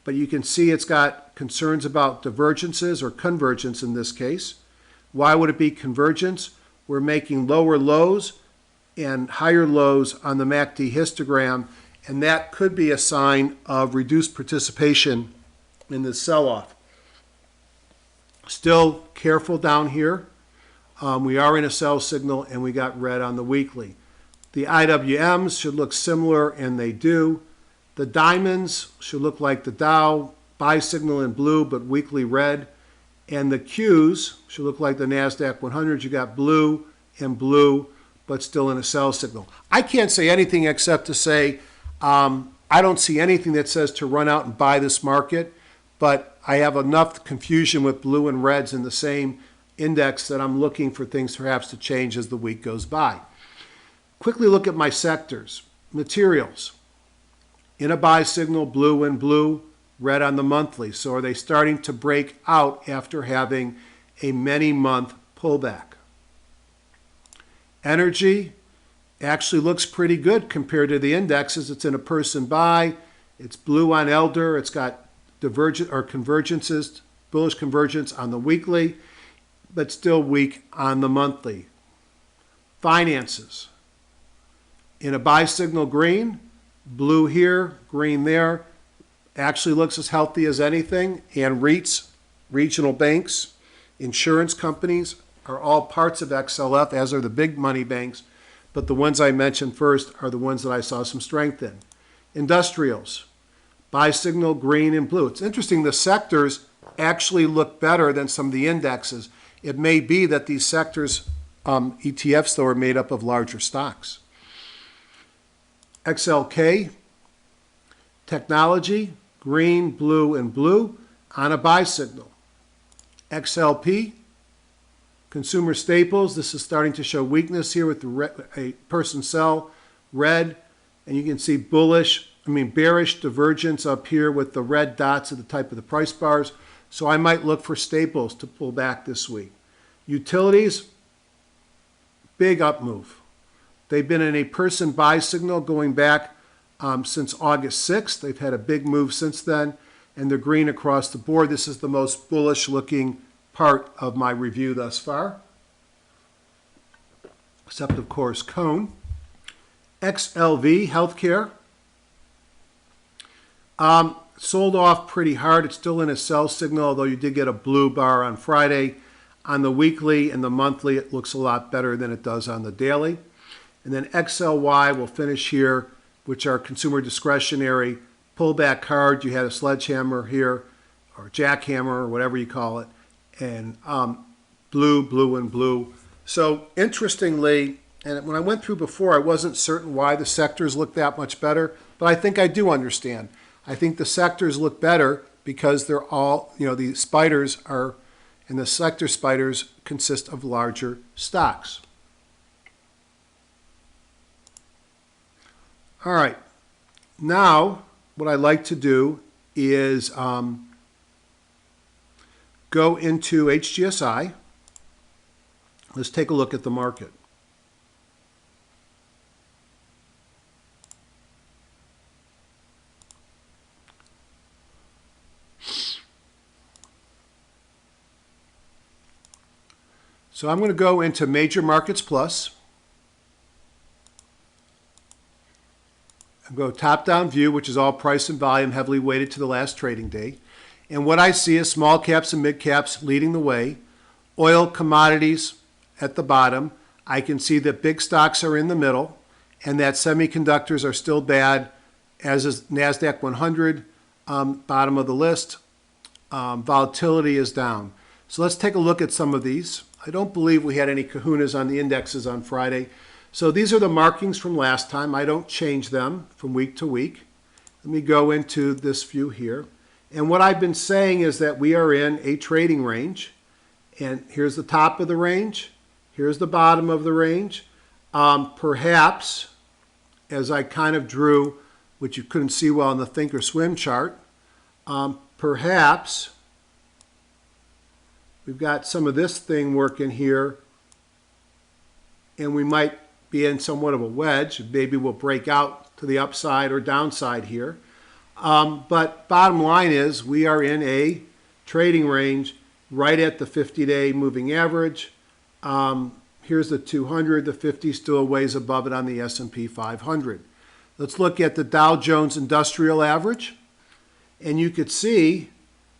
but you can see it's got concerns about divergences or convergence in this case. Why would it be convergence? We're making lower lows and higher lows on the MACD histogram, and that could be a sign of reduced participation in the sell-off. Still careful down here. We are in a sell signal, and we got red on the weekly. The IWMs should look similar, and they do. The diamonds should look like the Dow, buy signal in blue, but weekly red. And the Qs should look like the NASDAQ 100. You got blue and blue, but still in a sell signal. I can't say anything except to say I don't see anything that says to run out and buy this market, but I have enough confusion with blue and reds in the same index that I'm looking for things perhaps to change as the week goes by. Quickly look at my sectors. Materials. In a buy signal, blue and blue, red on the monthly. So are they starting to break out after having a many-month pullback? Energy actually looks pretty good compared to the indexes. It's in a person buy. It's blue on elder. It's got divergent or convergences, bullish convergence on the weekly, but still weak on the monthly. Finances. In a buy signal, green, blue here, green there. Actually looks as healthy as anything. And REITs, regional banks, insurance companies are all parts of XLF, as are the big money banks. But the ones I mentioned first are the ones that I saw some strength in. Industrials, buy signal, green and blue. It's interesting, the sectors actually look better than some of the indexes. It may be that these sectors, ETFs, though, are made up of larger stocks. XLK, technology, green, blue, and blue on a buy signal. XLP, consumer staples, this is starting to show weakness here with a person sell, red, and you can see bullish bearish divergence up here with the red dots at the type of the price bars. So I might look for staples to pull back this week. Utilities, big up move. They've been in a person buy signal going back since August 6th. They've had a big move since then, and they're green across the board. This is the most bullish looking part of my review thus far, except of course Cone. XLV Healthcare sold off pretty hard. It's still in a sell signal, although you did get a blue bar on Friday. On the weekly and the monthly, it looks a lot better than it does on the daily. And then XLY will finish here, which are consumer discretionary. Pullback hard. You had a sledgehammer here, or jackhammer, or whatever you call it. And blue, blue, and blue. So interestingly, and when I went through before, I wasn't certain why the sectors look that much better, but I think I do understand. I think the sectors look better because they're all, the spiders are, and the sector spiders consist of larger stocks. All right. Now, what I like to do is go into HGSI. Let's take a look at the market. So I'm going to go into Major Markets Plus. and go top-down view, which is all price and volume heavily weighted to the last trading day. And what I see is small caps and mid caps leading the way. Oil commodities at the bottom. I can see that big stocks are in the middle and that semiconductors are still bad, as is NASDAQ 100, bottom of the list. Volatility is down. So let's take a look at some of these. I don't believe we had any kahunas on the indexes on Friday. So these are the markings from last time. I don't change them from week to week. Let me go into this view here. And what I've been saying is that we are in a trading range. And here's the top of the range. Here's the bottom of the range. Perhaps, as I kind of drew, which you couldn't see well in the Thinkorswim chart, perhaps we've got some of this thing working here, and we might be in somewhat of a wedge. Maybe we'll break out to the upside or downside here. But bottom line is we are in a trading range right at the 50-day moving average. Here's the 200. The 50 still a ways above it on the S&P 500. Let's look at the Dow Jones Industrial Average. And you could see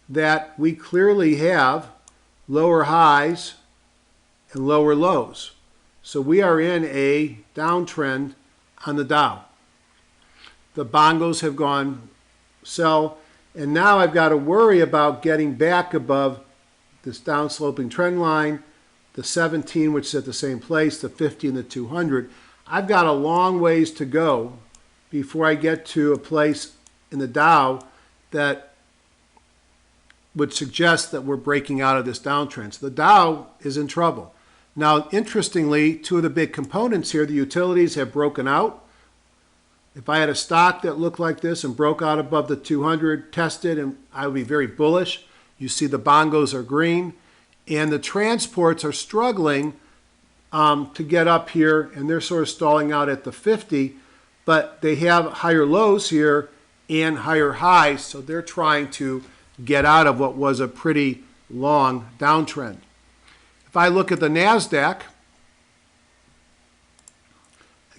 that we clearly have lower highs and lower lows. So we are in a downtrend on the Dow. The bongos have gone sell, and now I've got to worry about getting back above this downsloping trend line, the 17, which is at the same place, the 50 and the 200. I've got a long ways to go before I get to a place in the Dow that would suggest that we're breaking out of this downtrend. So the Dow is in trouble. Now, interestingly, two of the big components here, the utilities have broken out. If I had a stock that looked like this and broke out above the 200, tested, and I would be very bullish. You see the bongos are green, and the transports are struggling to get up here, and they're sort of stalling out at the 50, but they have higher lows here and higher highs, so they're trying to get out of what was a pretty long downtrend. If I look at the NASDAQ,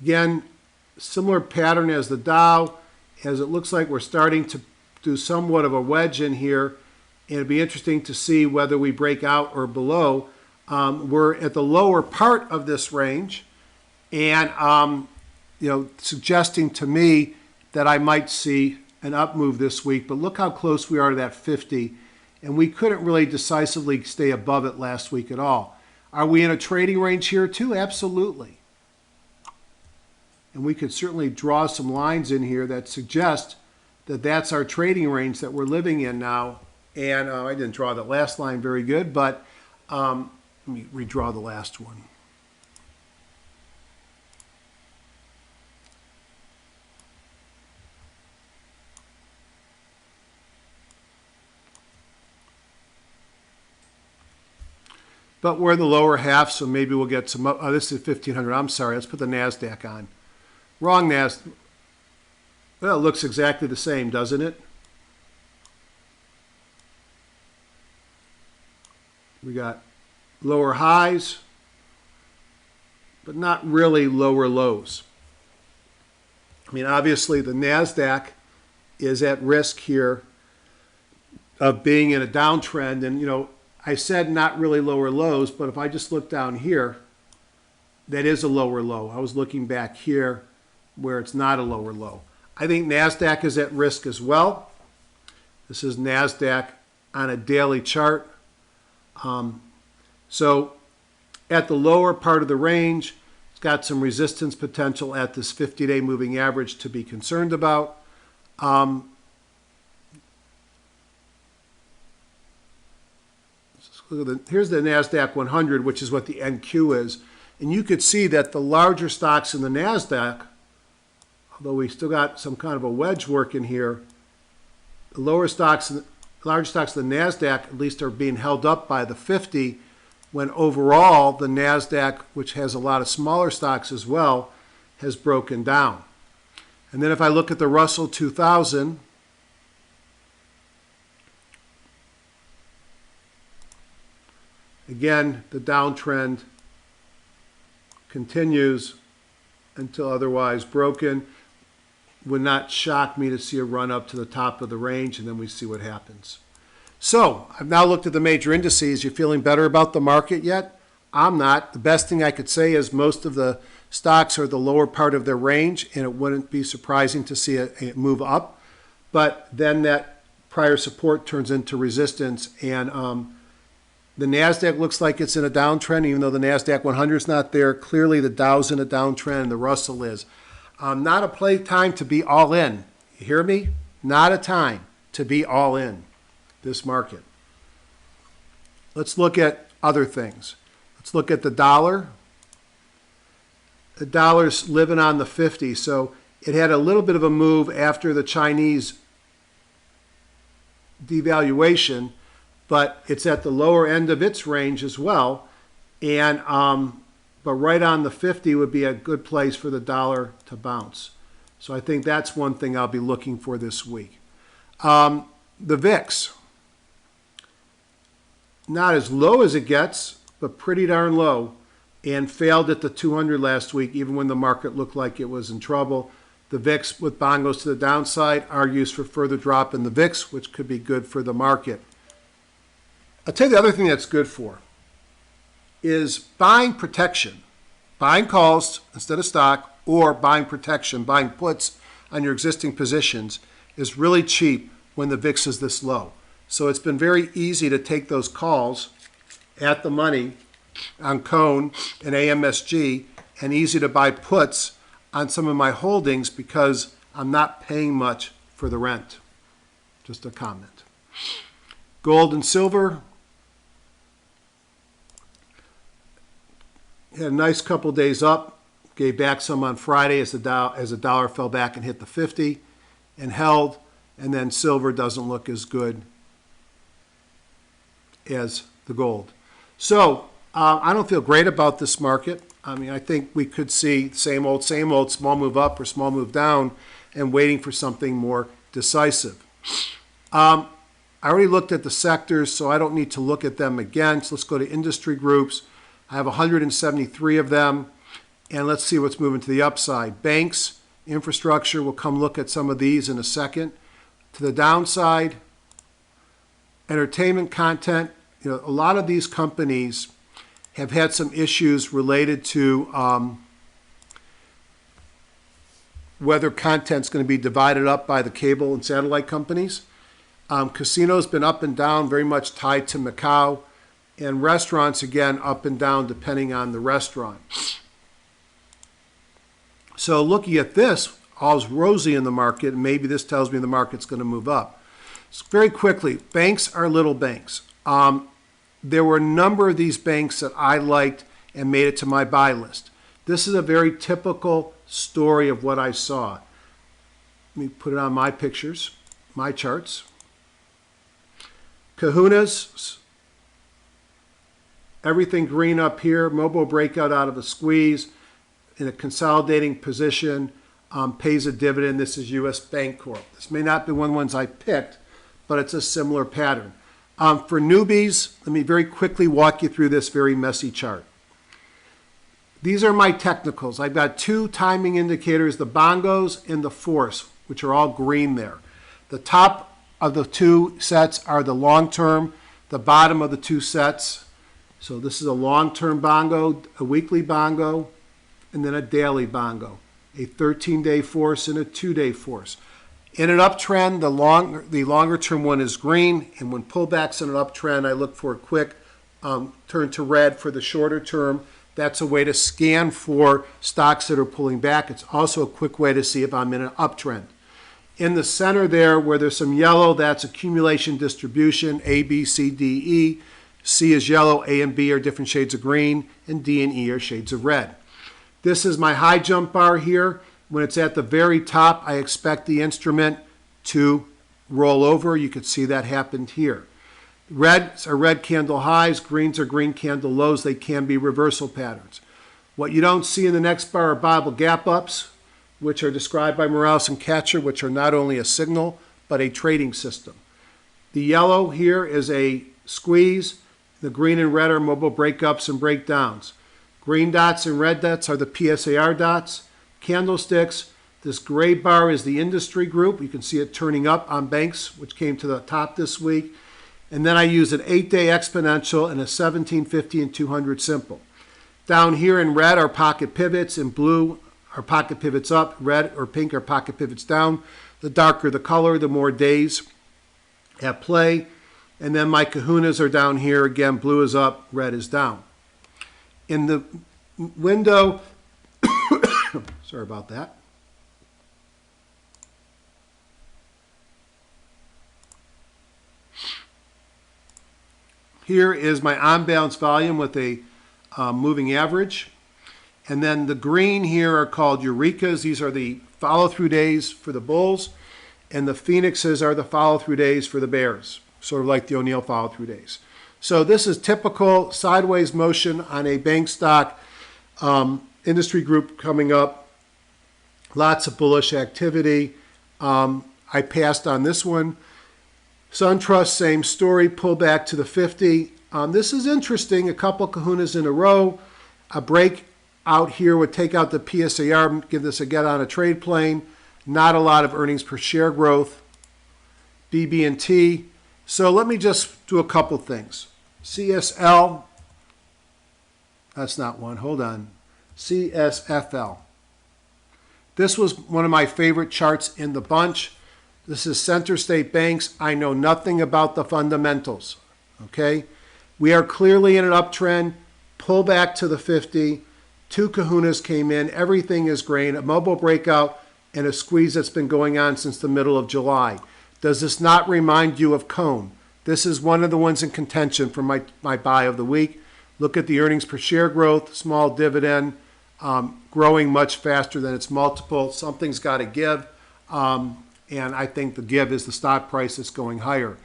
again, similar pattern as the Dow, as it looks like we're starting to do somewhat of a wedge in here, and it'd be interesting to see whether we break out or below. We're at the lower part of this range, and suggesting to me that I might see an up move this week. But look how close we are to that 50, and we couldn't really decisively stay above it last week at all. Are we in a trading range here too? Absolutely. And we could certainly draw some lines in here that suggest that that's our trading range that we're living in now. And I didn't draw the last line very good, but let me redraw the last one. but we're in the lower half, so maybe we'll get some. Oh, this is 1500. I'm sorry. Let's put the NASDAQ on. Wrong NASDAQ. Well, it looks exactly the same, doesn't it? We got lower highs, but not really lower lows. I mean, obviously, the NASDAQ is at risk here of being in a downtrend. And, you know, I said not really lower lows, but if I just look down here, that is a lower low. I was looking back here where it's not a lower low. I think NASDAQ is at risk as well. This is NASDAQ on a daily chart. So at the lower part of the range, it's got some resistance potential at this 50-day moving average to be concerned about. Here's the NASDAQ 100, which is what the NQ is. And you could see that the larger stocks in the NASDAQ, although we still got some kind of a wedge working here, the larger stocks in the NASDAQ at least are being held up by the 50, when overall the NASDAQ, which has a lot of smaller stocks as well, has broken down. And then if I look at the Russell 2000, again, the downtrend continues until otherwise broken. Would not shock me to see a run up to the top of the range, and then we see what happens. So I've now looked at the major indices. You feeling better about the market yet? I'm not. The best thing I could say is most of the stocks are the lower part of their range, and it wouldn't be surprising to see it move up. But then that prior support turns into resistance, and the NASDAQ looks like it's in a downtrend, even though the NASDAQ 100 is not there. Clearly, the Dow's in a downtrend, and the Russell is. Not a time to be all in. You hear me? Not a time to be all in this market. Let's look at other things. Let's look at the dollar. The dollar's living on the 50, so it had a little bit of a move after the Chinese devaluation, but it's at the lower end of its range as well. And but right on the 50 would be a good place for the dollar to bounce. So I think that's one thing I'll be looking for this week. The VIX, not as low as it gets, but pretty darn low, and failed at the 200 last week, even when the market looked like it was in trouble. The VIX, with bond goes to the downside, argues for further drop in the VIX, which could be good for the market. I'll tell you the other thing that's good for is buying protection, buying calls instead of stock, or buying protection, buying puts on your existing positions is really cheap when the VIX is this low. So it's been very easy to take those calls at the money on Cone and AMSG, and easy to buy puts on some of my holdings because I'm not paying much for the rent. Just a comment. Gold and silver had a nice couple days up, gave back some on Friday as the dollar fell back and hit the 50 and held, and then silver doesn't look as good as the gold. So I don't feel great about this market. I mean, I think we could see same old, small move up or small move down, and waiting for something more decisive. I already looked at the sectors, so I don't need to look at them again. So let's go to industry groups. I have 173 of them, and let's see what's moving to the upside. Banks, infrastructure, we'll come look at some of these in a second. To the downside, entertainment content. You know, a lot of these companies have had some issues related to whether content's going to be divided up by the cable and satellite companies. Casinos been up and down, very much tied to Macau. And restaurants, again, up and down depending on the restaurant. So looking at this, all's rosy in the market, and maybe this tells me the market's going to move up. So very quickly, banks are little banks. There were a number of these banks that I liked and made it to my buy list. This is a very typical story of what I saw. Let me put it on my pictures, my charts. Kahuna's Everything green up here, mobile breakout out of a squeeze in a consolidating position, pays a dividend. This is U.S. Bancorp. This may not be one of the ones I picked, but it's a similar pattern. For newbies, let me very quickly walk you through this very messy chart. These are my technicals. I've got two timing indicators, the bongos and the force, which are all green there. The top of the two sets are the long-term, the bottom of the two sets. So this is a long-term bongo, a weekly bongo, and then a daily bongo, a 13-day force and a 2-day force. In an uptrend, the longer-term one is green, and when pullbacks in an uptrend, I look for a quick turn to red for the shorter term. That's a way to scan for stocks that are pulling back. It's also a quick way to see if I'm in an uptrend. In the center there, where there's some yellow, that's accumulation distribution, A, B, C, D, E. C is yellow, A and B are different shades of green, and D and E are shades of red. This is my high jump bar here. When it's at the very top, I expect the instrument to roll over. You can see that happened here. Reds are red candle highs, greens are green candle lows. They can be reversal patterns. What you don't see in the next bar are Bible gap ups, which are described by Morales and Katcher, which are not only a signal, but a trading system. The yellow here is a squeeze. The green and red are mobile breakups and breakdowns. Green dots and red dots are the PSAR dots. Candlesticks, this gray bar is the industry group. You can see it turning up on banks, which came to the top this week. And then I use an 8-day exponential and a 1750 and 200 simple. Down here in red are pocket pivots, in blue are pocket pivots up, red or pink are pocket pivots down. The darker the color, the more days at play. And then my kahunas are down here. Again, blue is up, red is down. In the window, sorry about that. Here is my on-balance volume with a moving average. And then the green here are called Eurekas. These are the follow-through days for the bulls. And the Phoenixes are the follow-through days for the bears, sort of like the O'Neill follow-through days. So this is typical sideways motion on a bank stock industry group coming up. Lots of bullish activity. I passed on this one. SunTrust, same story, pull back to the 50. This is interesting, a couple kahunas in a row. A break out here would take out the PSAR, give this a get on a trade plane. Not a lot of earnings per share growth. BB&T. So let me just do a couple things. CSL, that's not one, hold on. CSFL. This was one of my favorite charts in the bunch. This is Center State Banks. I know nothing about the fundamentals, okay? We are clearly in an uptrend. Pull back to the 50. Two kahunas came in. Everything is grain. A mobile breakout and a squeeze that's been going on since the middle of July. Does this not remind you of Cone? This is one of the ones in contention for my buy of the week. Look at the earnings per share growth, small dividend, growing much faster than its multiple. Something's got to give. And I think the give is the stock price that's going higher.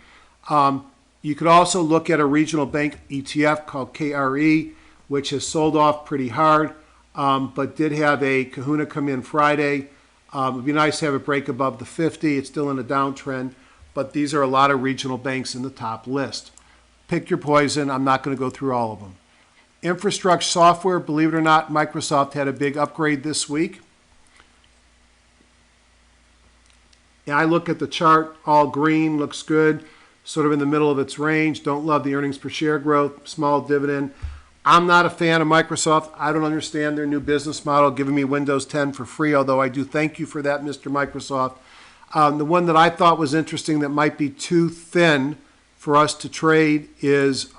You could also look at a regional bank ETF called KRE, which has sold off pretty hard, but did have a kahuna come in Friday. It would be nice to have a break above the 50. It's still in a downtrend, but these are a lot of regional banks in the top list. Pick your poison. I'm not going to go through all of them. Infrastructure software, believe it or not, Microsoft had a big upgrade this week. And I look at the chart, all green, looks good, sort of in the middle of its range. Don't love the earnings per share growth, small dividend. I'm not a fan of Microsoft. I don't understand their new business model, giving me Windows 10 for free, although I do thank you for that, Mr. Microsoft. The one that I thought was interesting that might be too thin for us to trade is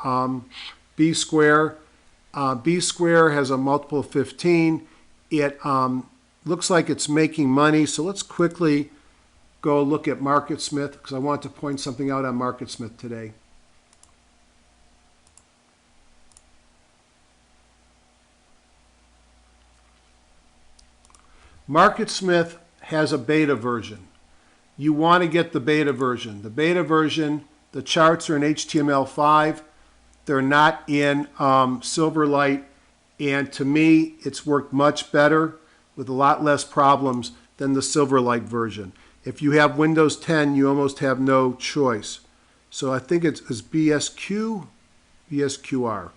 B Square. B Square has a multiple of 15. It looks like it's making money, so let's quickly go look at MarketSmith because I want to point something out on MarketSmith today. MarketSmith has a beta version. You want to get the beta version. The beta version, the charts are in HTML5. They're not in Silverlight. And to me, it's worked much better with a lot less problems than the Silverlight version. If you have Windows 10, you almost have no choice. So I think it's BSQ, BSQR.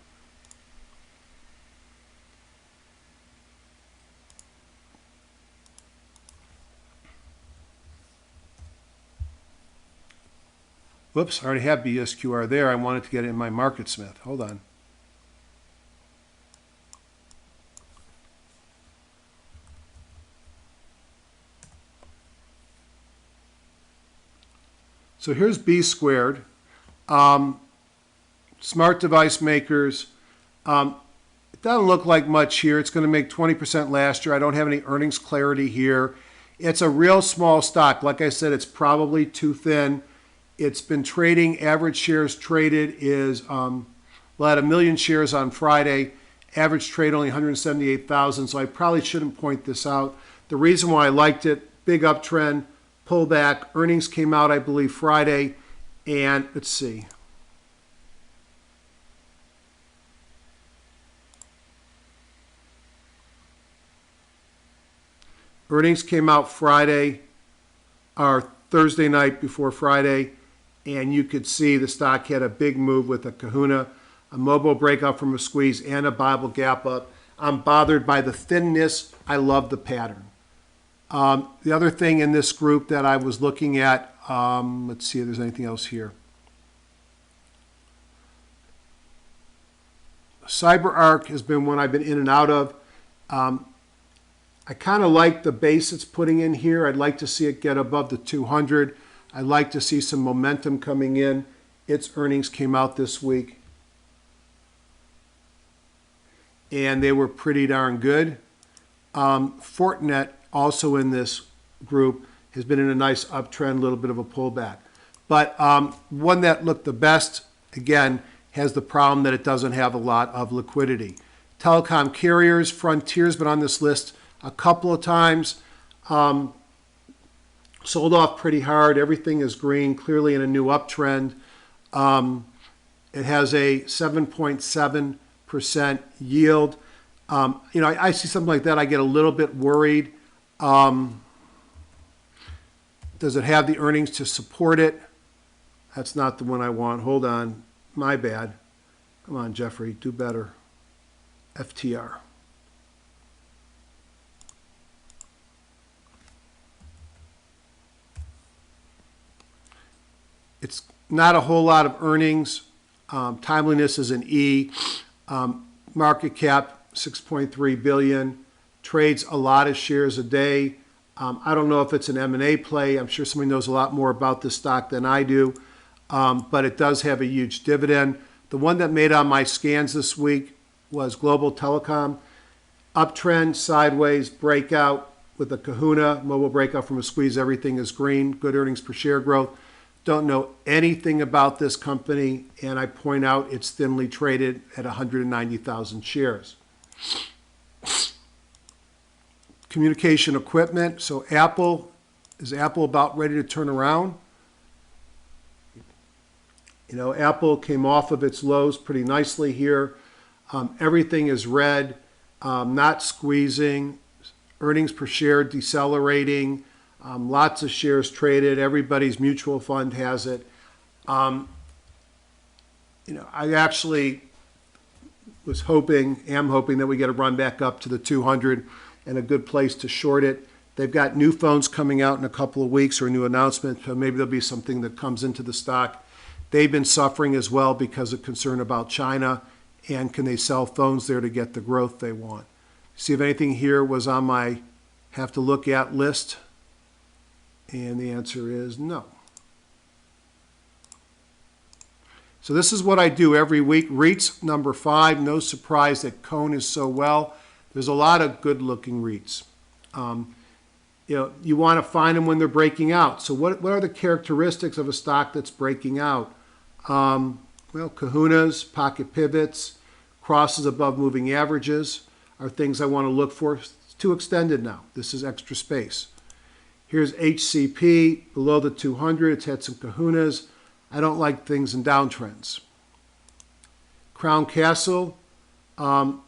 Whoops, I already have BSQR there. I wanted to get it in my MarketSmith. Hold on. So here's B squared. Smart device makers. It doesn't look like much here. It's going to make 20% last year. I don't have any earnings clarity here. It's a real small stock. Like I said, it's probably too thin. It's been trading, average shares traded is, well, at 1 million shares on Friday. Average trade only 178,000, so I probably shouldn't point this out. The reason why I liked it, big uptrend, pullback. Earnings came out, I believe, Friday. And let's see. Earnings came out Friday, or Thursday night before Friday, and you could see the stock had a big move with a kahuna, a mobile breakout from a squeeze, and a Bible gap up. I'm bothered by the thinness. I love the pattern. The other thing in this group that I was looking at, let's see if there's anything else here. CyberArk has been one I've been in and out of. I kind of like the base it's putting in here. I'd like to see it get above the 200. I'd like to see some momentum coming in. Its earnings came out this week, and they were pretty darn good. Fortinet, also in this group, has been in a nice uptrend, a little bit of a pullback. But one that looked the best, again, has the problem that it doesn't have a lot of liquidity. Telecom carriers, Frontier's been on this list a couple of times. Sold off pretty hard. Everything is green, clearly in a new uptrend. It has a 7.7% yield. I see something like that, I get a little bit worried. Does it have the earnings to support it? That's not the one I want. Hold on. My bad. Come on, Jeffrey. Do better. FTR. It's not a whole lot of earnings. Timeliness is an E. Market cap, 6.3 billion. Trades a lot of shares a day. I don't know if it's an M&A play. I'm sure somebody knows a lot more about this stock than I do. But it does have a huge dividend. The one that made on my scans this week was Global Telecom. Uptrend, sideways, breakout with a kahuna, mobile breakout from a squeeze. Everything is green. Good earnings per share growth. Don't know anything about this company, and I point out it's thinly traded at 190,000 shares. Communication equipment. So is Apple about ready to turn around? Apple came off of its lows pretty nicely here. Everything is red, not squeezing. Earnings per share decelerating. Lots of shares traded. Everybody's mutual fund has it. I actually am hoping that we get a run back up to the 200 and a good place to short it. They've got new phones coming out in a couple of weeks, or a new announcement, so maybe there'll be something that comes into the stock. They've been suffering as well because of concern about China, and can they sell phones there to get the growth they want. See if anything here was on my have to look at list. And the answer is no. So this is what I do every week. REITs, number 5. No surprise that Cone is so well. There's a lot of good-looking REITs. You want to find them when they're breaking out. So what are the characteristics of a stock that's breaking out? Well, kahunas, pocket pivots, crosses above moving averages are things I want to look for. It's too extended now. This is extra space. Here's HCP, below the 200. It's had some kahunas. I don't like things in downtrends. Crown Castle, here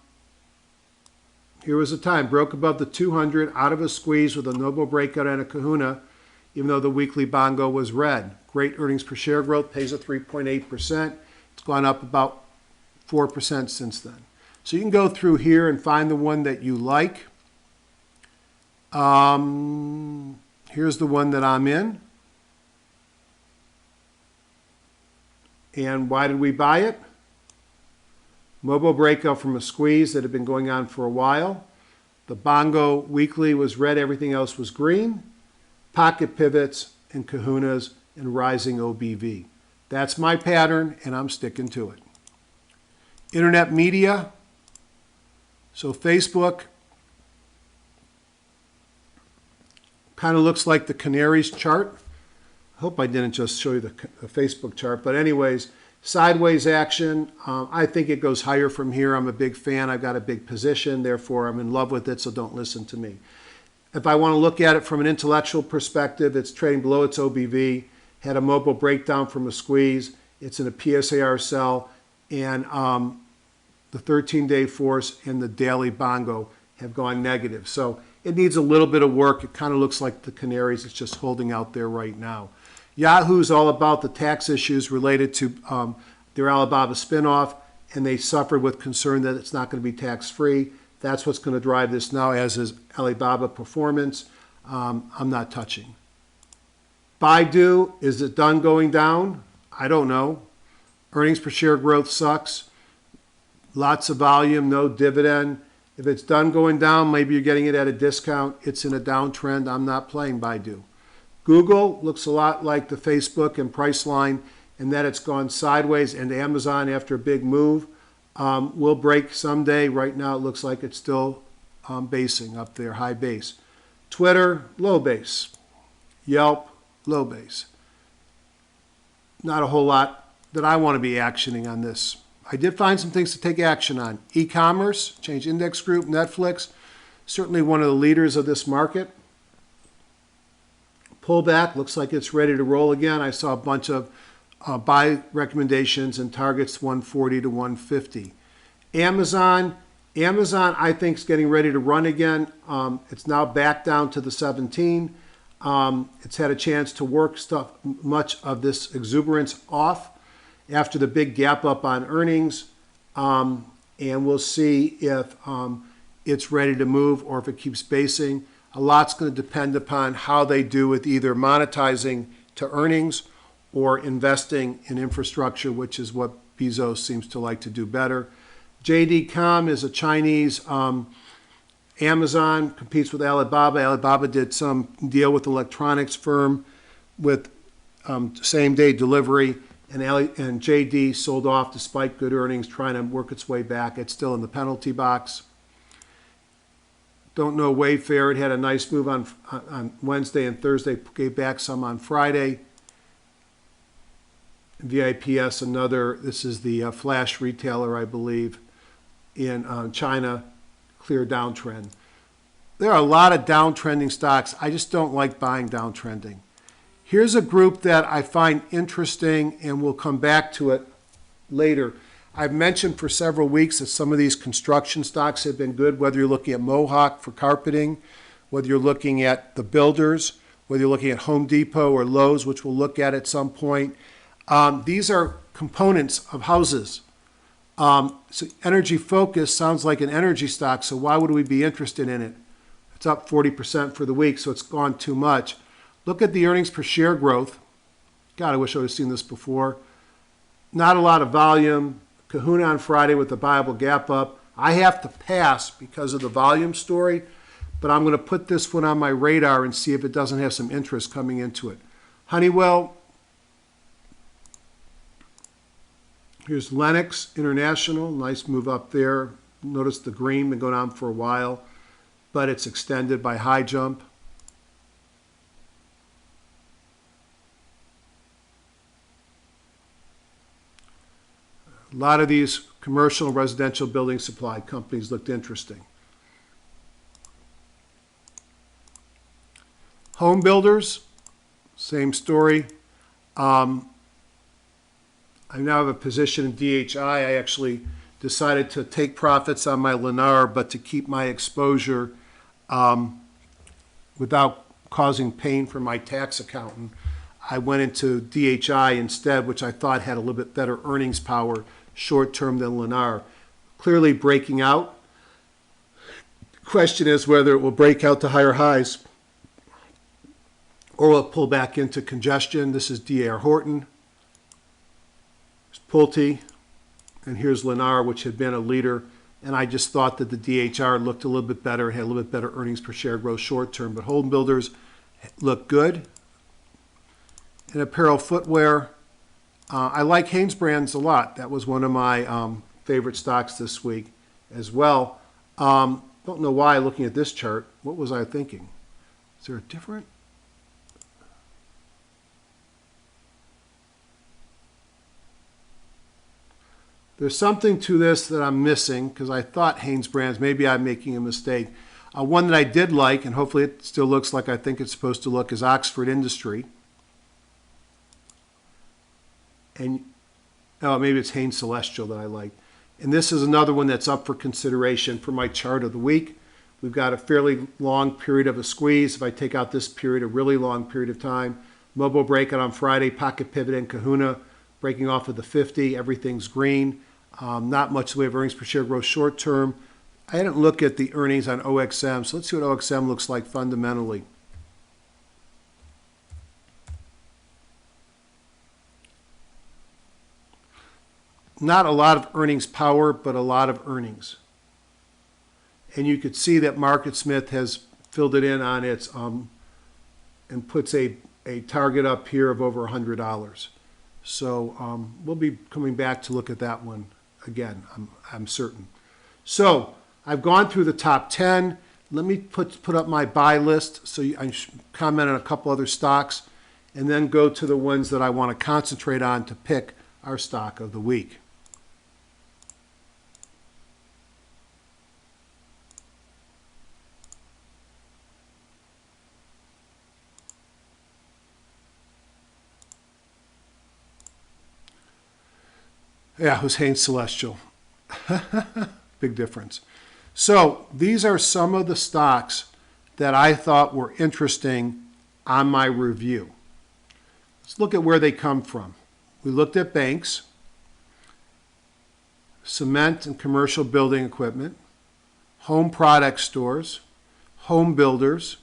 was the time, broke above the 200 out of a squeeze with a noble breakout and a kahuna, even though the weekly bongo was red. Great earnings per share growth, pays a 3.8%. It's gone up about 4% since then. So you can go through here and find the one that you like. Here's the one that I'm in. And why did we buy it? Mobile breakout from a squeeze that had been going on for a while. The bongo weekly was red, everything else was green. Pocket pivots and kahunas and rising OBV. That's my pattern, and I'm sticking to it. Internet media. So Facebook kind of looks like the Canaries chart. I hope I didn't just show you the Facebook chart, but anyways, sideways action. I think it goes higher from here. I'm a big fan. I've got a big position. Therefore, I'm in love with it, so don't listen to me. If I want to look at it from an intellectual perspective, it's trading below its OBV, had a mobile breakdown from a squeeze. It's in a PSAR sell, and the 13-day force and the daily bongo have gone negative. So it needs a little bit of work. It kind of looks like the Canaries. It's just holding out there right now. Yahoo's all about the tax issues related to their Alibaba spinoff, and they suffered with concern that it's not going to be tax-free. That's what's going to drive this now, as is Alibaba performance. I'm not touching. Baidu, is it done going down? I don't know. Earnings per share growth sucks. Lots of volume, no dividend. If it's done going down, maybe you're getting it at a discount. It's in a downtrend. I'm not playing Baidu. Google looks a lot like the Facebook and Priceline in that it's gone sideways, and Amazon, after a big move, will break someday. Right now it looks like it's still basing up there, high base. Twitter, low base. Yelp, low base. Not a whole lot that I want to be actioning on this. I did find some things to take action on. E-commerce, Change Index Group, Netflix, certainly one of the leaders of this market. Pullback, looks like it's ready to roll again. I saw a bunch of buy recommendations and targets 140 to 150. Amazon, I think, is getting ready to run again. It's now back down to the 17. It's had a chance to work much of this exuberance off after the big gap up on earnings. And we'll see if it's ready to move or if it keeps basing. A lot's going to depend upon how they do with either monetizing to earnings or investing in infrastructure, which is what Bezos seems to like to do better. JD.com is a Chinese Amazon, competes with Alibaba. Alibaba did some deal with electronics firm with same-day delivery, and JD sold off despite good earnings, trying to work its way back. It's still in the penalty box. Don't know Wayfair. It had a nice move on Wednesday and Thursday, gave back some on Friday. VIPS, another, this is the flash retailer, I believe, in China, clear downtrend. There are a lot of downtrending stocks. I just don't like buying downtrending. Here's a group that I find interesting, and we'll come back to it later. I've mentioned for several weeks that some of these construction stocks have been good, whether you're looking at Mohawk for carpeting, whether you're looking at the builders, whether you're looking at Home Depot or Lowe's, which we'll look at some point. These are components of houses. So Energy Focus sounds like an energy stock, so why would we be interested in it? It's up 40% for the week, so it's gone too much. Look at the earnings per share growth. God, I wish I would have seen this before. Not a lot of volume. Kahuna on Friday with the Bible gap up. I have to pass because of the volume story, but I'm going to put this one on my radar and see if it doesn't have some interest coming into it. Honeywell. Here's Lennox International. Nice move up there. Notice the green been going on for a while, but it's extended by high jump. A lot of these commercial and residential building supply companies looked interesting. Home builders, same story. I now have a position in DHI. I actually decided to take profits on my Lennar, but to keep my exposure without causing pain for my tax accountant, I went into DHI instead, which I thought had a little bit better earnings power short term than Lennar. Clearly breaking out. Question is whether it will break out to higher highs or will it pull back into congestion. This is D.R. Horton. There's Pulte. And here's Lennar, which had been a leader. And I just thought that the DHR looked a little bit better, had a little bit better earnings per share growth short term. But home builders look good. In apparel footwear, I like Hanesbrands a lot. That was one of my favorite stocks this week as well. Don't know why looking at this chart. What was I thinking? Is there a different? There's something to this that I'm missing because I thought Hanesbrands, maybe I'm making a mistake. One that I did like, and hopefully it still looks like I think it's supposed to look, is Oxford Industry. And oh, maybe it's Hanes Celestial that I like. And this is another one that's up for consideration for my chart of the week. We've got a fairly long period of a squeeze. If I take out this period, a really long period of time. Mobile breakout on Friday, pocket pivot in Kahuna, breaking off of the 50. Everything's green. Not much in the way of earnings per share growth short term. I didn't look at the earnings on OXM, so let's see what OXM looks like fundamentally. Not a lot of earnings power, but a lot of earnings. And you could see that MarketSmith has filled it in on its and puts a target up here of over $100. So we'll be coming back to look at that one again, I'm certain. So I've gone through the top 10. Let me put up my buy list so I comment on a couple other stocks and then go to the ones that I want to concentrate on to pick our stock of the week. Yeah, it was Hanes Celestial. Big difference. So these are some of the stocks that I thought were interesting on my review. Let's look at where they come from. We looked at banks, cement and commercial building equipment, home product stores, home builders,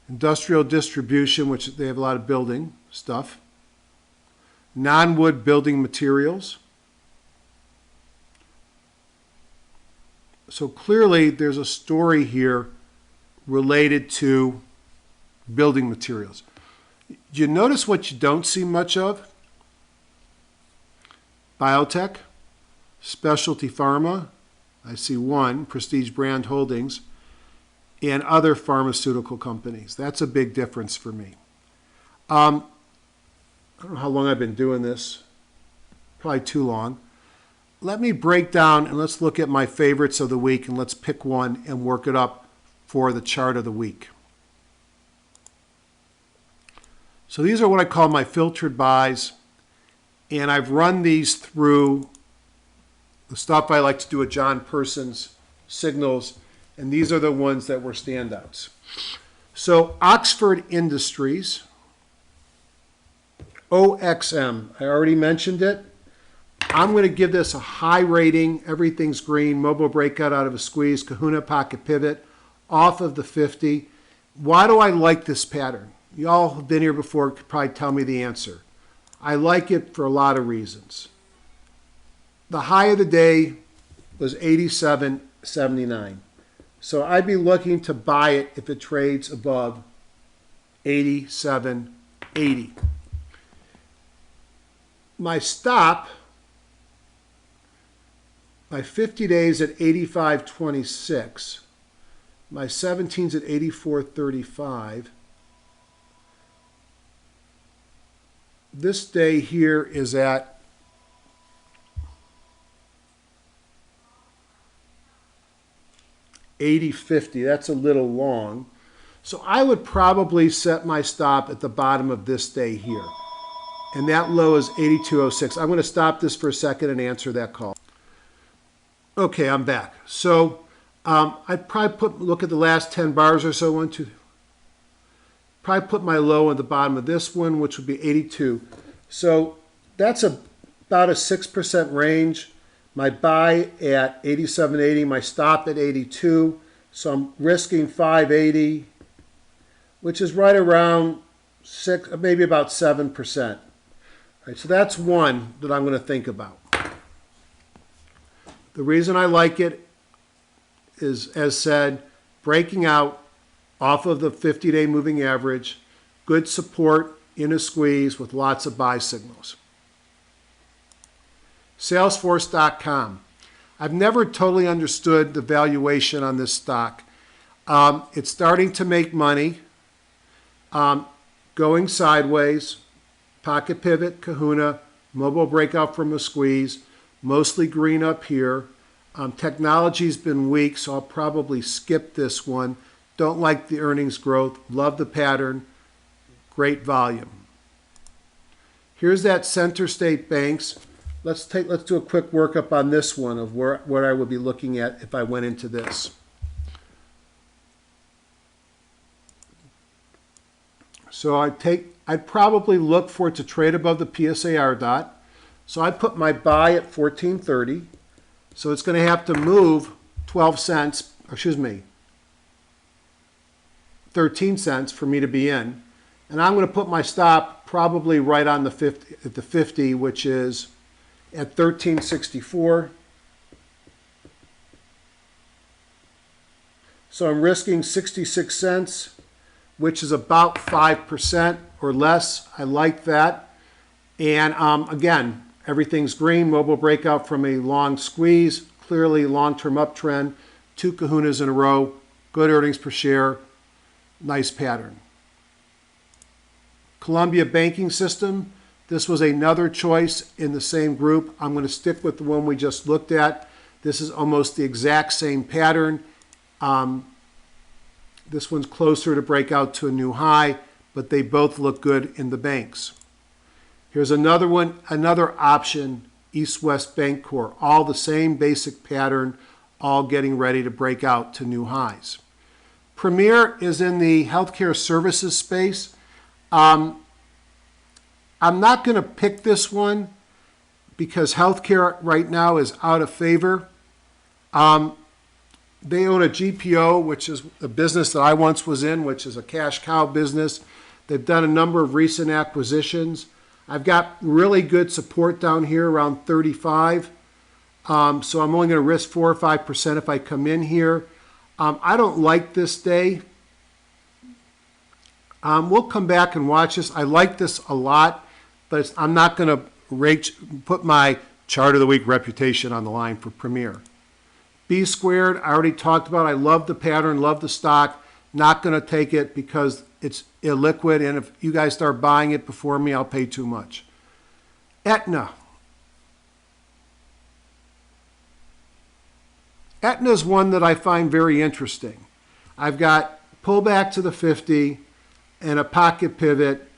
industrial distribution, which they have a lot of building stuff, non-wood building materials. So clearly there's a story here related to building materials. Do you notice what you don't see much of? Biotech, specialty pharma, I see one, Prestige Brand Holdings, and other pharmaceutical companies. That's a big difference for me. I don't know how long I've been doing this, probably too long. Let me break down and let's look at my favorites of the week and let's pick one and work it up for the chart of the week. So these are what I call my filtered buys, and I've run these through the stuff I like to do at John Person's signals, and these are the ones that were standouts. So Oxford Industries, OXM, I already mentioned it. I'm going to give this a high rating. Everything's green. Mobile breakout out of a squeeze. Kahuna pocket pivot off of the 50. Why do I like this pattern? You all have been here before, could probably tell me the answer. I like it for a lot of reasons. The high of the day was 87.79. So I'd be looking to buy it if it trades above 87.80. My stop, my 50 days at 85.26. My 17's at 84.35. This day here is at $80.50. That's a little long. So I would probably set my stop at the bottom of this day here. and that low is 82.06. I'm going to stop this for a second and answer that call. Okay, I'm back. So I'd probably look at the last 10 bars or so. Probably put my low at the bottom of this one, which would be 82. So that's about a 6% range. My buy at 87.80, my stop at 82. So I'm risking 580, which is right around maybe about 7%. All right, so that's one that I'm going to think about. The reason I like it is, as said, breaking out off of the 50-day moving average, good support in a squeeze with lots of buy signals. Salesforce.com. I've never totally understood the valuation on this stock. It's starting to make money, going sideways, pocket pivot, kahuna, mobile breakout from a squeeze, mostly green up here. Technology's been weak, so I'll probably skip this one. Don't like the earnings growth, love the pattern, great volume. Here's that Center State Banks. Let's do a quick workup on this one of what I would be looking at if I went into this. So I'd probably look for it to trade above the PSAR dot. So I'd put my buy at 14.30. So it's going to have to move 12 cents, excuse me, 13 cents for me to be in. And I'm going to put my stop probably right on the 50, at the 50, which is at 13.64. So I'm risking 66 cents, which is about 5% or less. I like that. And again, everything's green, mobile breakout from a long squeeze, clearly long-term uptrend, 2 kahunas in a row, good earnings per share, nice pattern. Columbia Banking System, this was another choice in the same group. I'm going to stick with the one we just looked at. This is almost the exact same pattern. This one's closer to break out to a new high, but they both look good in the banks. Here's another one, another option, East-West Bancorp. All the same basic pattern, all getting ready to break out to new highs. Premier is in the healthcare services space. I'm not going to pick this one because healthcare right now is out of favor. They own a GPO, which is a business that I once was in, which is a cash cow business. They've done a number of recent acquisitions. I've got really good support down here around 35. So I'm only going to risk 4 or 5% if I come in here. I don't like this day. We'll come back and watch this. I like this a lot, but I'm not going to put my chart of the week reputation on the line for Premier. B squared, I already talked about. I love the pattern, love the stock. Not going to take it because it's illiquid, and if you guys start buying it before me, I'll pay too much. Aetna. Aetna is one that I find very interesting. I've got pullback to the 50 and a pocket pivot.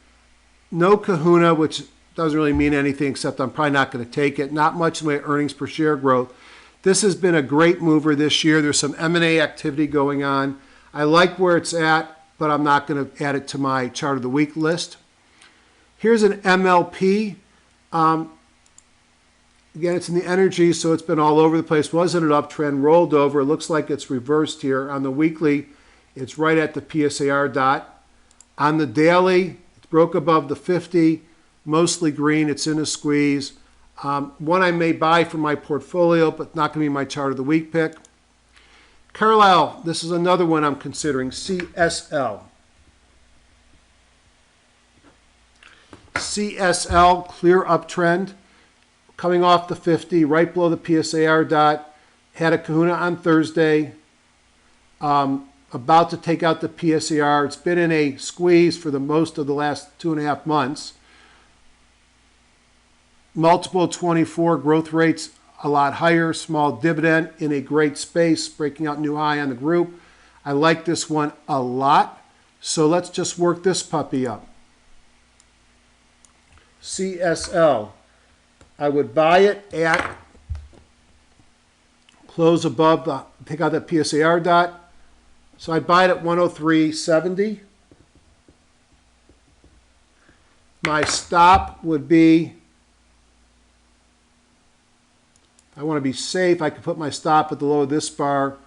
No kahuna, which doesn't really mean anything except I'm probably not going to take it. Not much in the way of earnings per share growth. This has been a great mover this year. There's some M&A activity going on. I like where it's at, but I'm not going to add it to my chart of the week list. Here's an MLP. Again, it's in the energy, so it's been all over the place. Wasn't an uptrend, rolled over. It looks like it's reversed here. On the weekly, it's right at the PSAR dot. On the daily, it broke above the 50, mostly green. It's in a squeeze. One I may buy for my portfolio, but not going to be my chart of the week pick. Carlisle, this is another one I'm considering, CSL. CSL, clear uptrend, coming off the 50, right below the PSAR dot. Had a kahuna on Thursday, about to take out the PSAR. It's been in a squeeze for the most of the last 2.5 months. Multiple 24, growth rates a lot higher, small dividend in a great space, breaking out new high on the group. I like this one a lot. So let's just work this puppy up. CSL. I would buy it at close above the, take out that PSAR dot. So I'd buy it at 103.70. My stop would be, if I want to be safe, I could put my stop at the low of this bar,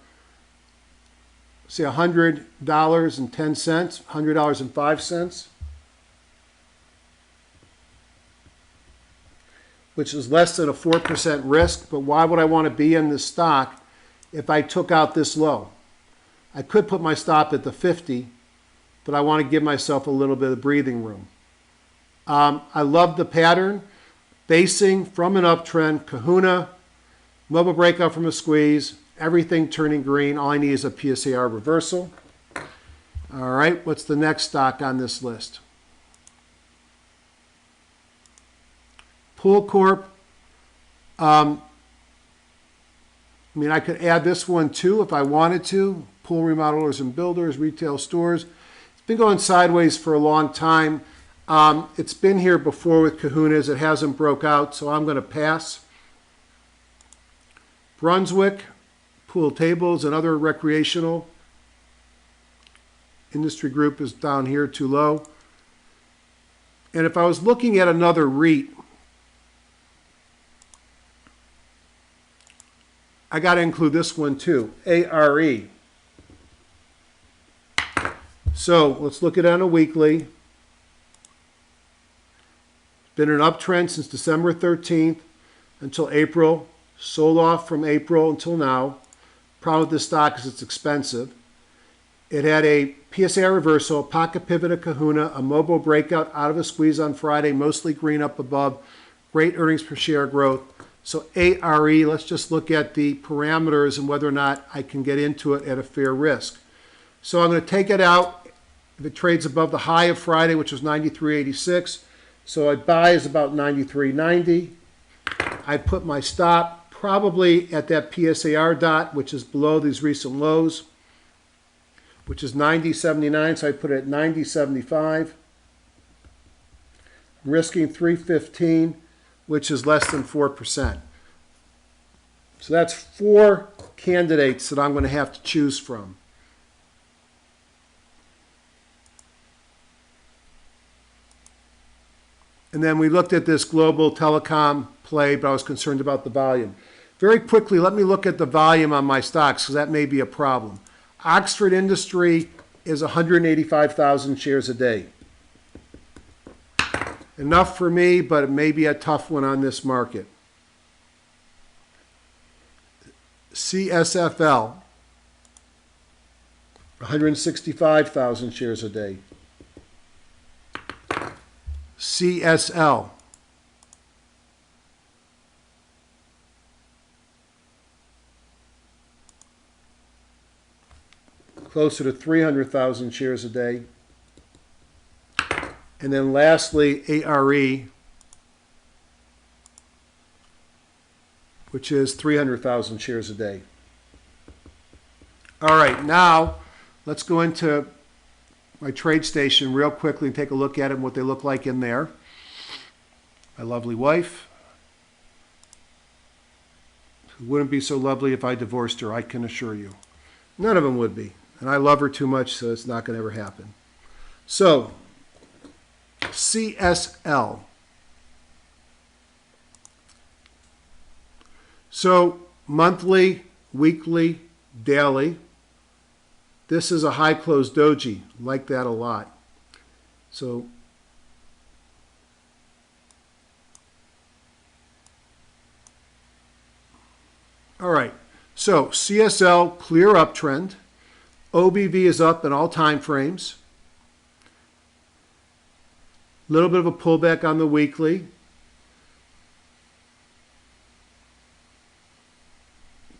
say $100.10, $100.05, which is less than a 4% risk. But why would I want to be in this stock if I took out this low? I could put my stop at the 50, but I want to give myself a little bit of breathing room. I love the pattern. Basing from an uptrend, kahuna, mobile breakout from a squeeze, everything turning green. All I need is a PSAR reversal. All right, what's the next stock on this list? Pool Corp. I mean, I could add this one too if I wanted to. Pool remodelers and builders, retail stores. It's been going sideways for a long time. It's been here before with kahunas. It hasn't broke out, so I'm going to pass. Brunswick, pool tables and other recreational. Industry group is down here, too low. And if I was looking at another REIT, I got to include this one too, ARE. So let's look at it on a weekly. Been an uptrend since December 13th until April. Sold off from April until now. Problem with this stock is it's expensive. It had a PSA reversal, pocket pivot, a kahuna, a mobile breakout out of a squeeze on Friday, mostly green up above. Great earnings per share growth. So ARE, let's just look at the parameters and whether or not I can get into it at a fair risk. So I'm going to take it out if it trades above the high of Friday, which was 93.86. So I'd buy is about 93.90. I'd put my stop probably at that PSAR dot, which is below these recent lows, which is 90.79. So I put it at 90.75. I'm risking 315, which is less than 4%. So that's 4 candidates that I'm going to have to choose from. And then we looked at this global telecom play, but I was concerned about the volume. Very quickly, let me look at the volume on my stocks, because that may be a problem. Oxford Industry is 185,000 shares a day. Enough for me, but it may be a tough one on this market. CSFL, 165,000 shares a day. CSL, closer to 300,000 shares a day. And then lastly, ARE, which is 300,000 shares a day. All right, now let's go into my trade station real quickly and take a look at them, what they look like in there. My lovely wife, who wouldn't be so lovely if I divorced her, I can assure you. None of them would be. And I love her too much, so it's not going to ever happen. So, CSL. So, monthly, weekly, daily. This is a high close doji. Like that a lot. So, all right. So, CSL, clear uptrend. OBV is up in all time frames. A little bit of a pullback on the weekly.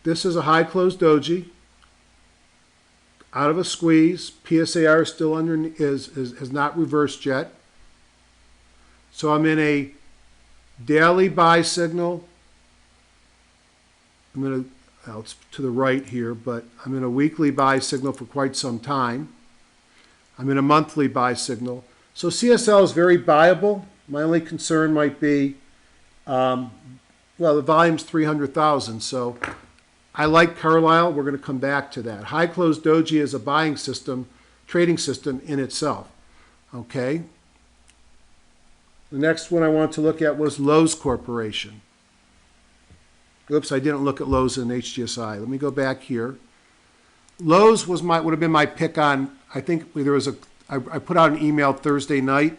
This is a high close doji. Out of a squeeze. PSAR is still under, has not reversed yet. So I'm in a daily buy signal. I'm going to, well, it's to the right here, but I'm in a weekly buy signal for quite some time. I'm in a monthly buy signal. So CSL is very buyable. My only concern might be, well, the volume's 300,000, so I like Carlisle. We're going to come back to that. High close doji is a buying system, trading system in itself. Okay. The next one I want to look at was Lowe's Corporation. Oops, I didn't look at Lowe's in HGSI. Let me go back here. Lowe's would have been my pick on, I think I put out an email Thursday night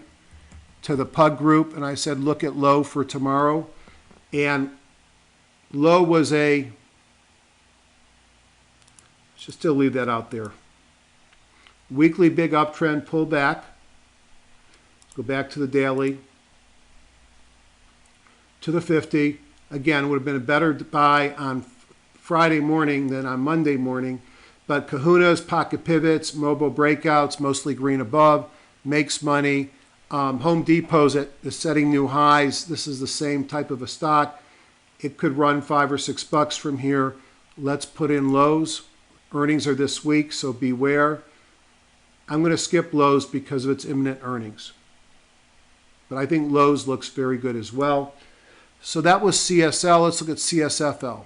to the PUG group, and I said, look at Lowe for tomorrow. And Lowe was should still leave that out there. Weekly big uptrend, pull back. Let's go back to the daily. To the 50. Again, would have been a better buy on Friday morning than on Monday morning. But kahunas, pocket pivots, mobile breakouts, mostly green above, makes money. Home Depot's is setting new highs. This is the same type of a stock. It could run $5 or $6 from here. Let's put in Lowe's. Earnings are this week, so beware. I'm going to skip Lowe's because of its imminent earnings. But I think Lowe's looks very good as well. So that was CSL. Let's look at CSFL.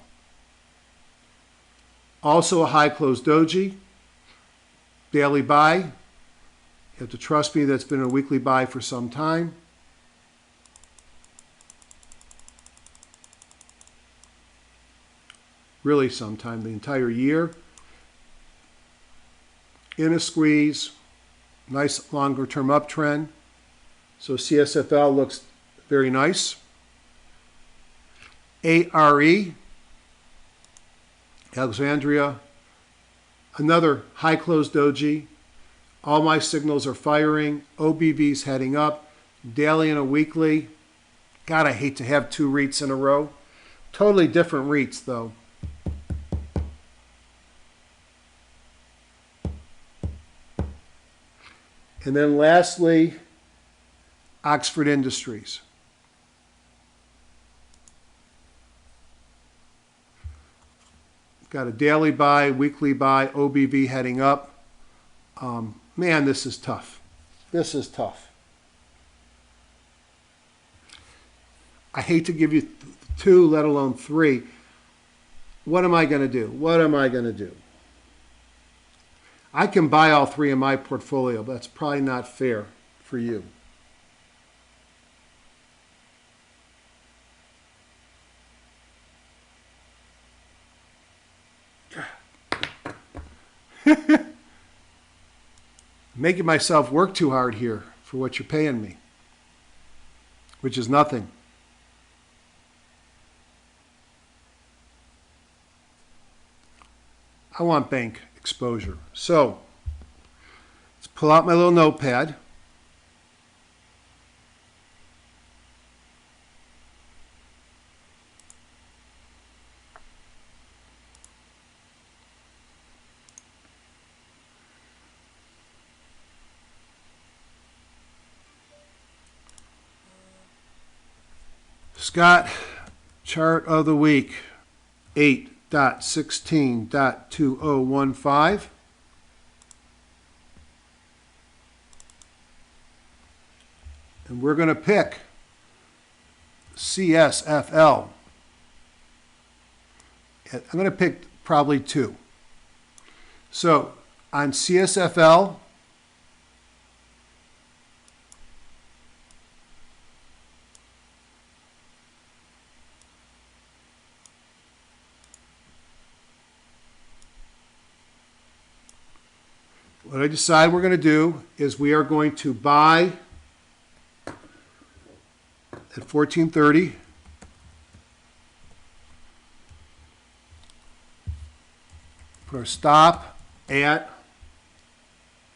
Also a high close doji. Daily buy. You have to trust me, that's been a weekly buy for some time. Really some time, the entire year. In a squeeze. Nice longer term uptrend. So CSFL looks very nice. ARE, Alexandria, another high close doji. All my signals are firing. OBV's heading up. Daily and a weekly. God, I hate to have two REITs in a row. Totally different REITs, though. And then lastly, Oxford Industries. Got a daily buy, weekly buy, OBV heading up. Man, this is tough. This is tough. I hate to give you two, let alone three. What am I going to do? What am I going to do? I can buy all three in my portfolio, but that's probably not fair for you. Making myself work too hard here for what you're paying me, which is nothing. I want bank exposure. So let's pull out my little notepad. Scott, chart of the week, 8.16.2015. And we're going to pick CSFL. I'm going to pick probably two. So on CSFL, what I decide we're going to do is we are going to buy at 1430. Put our stop at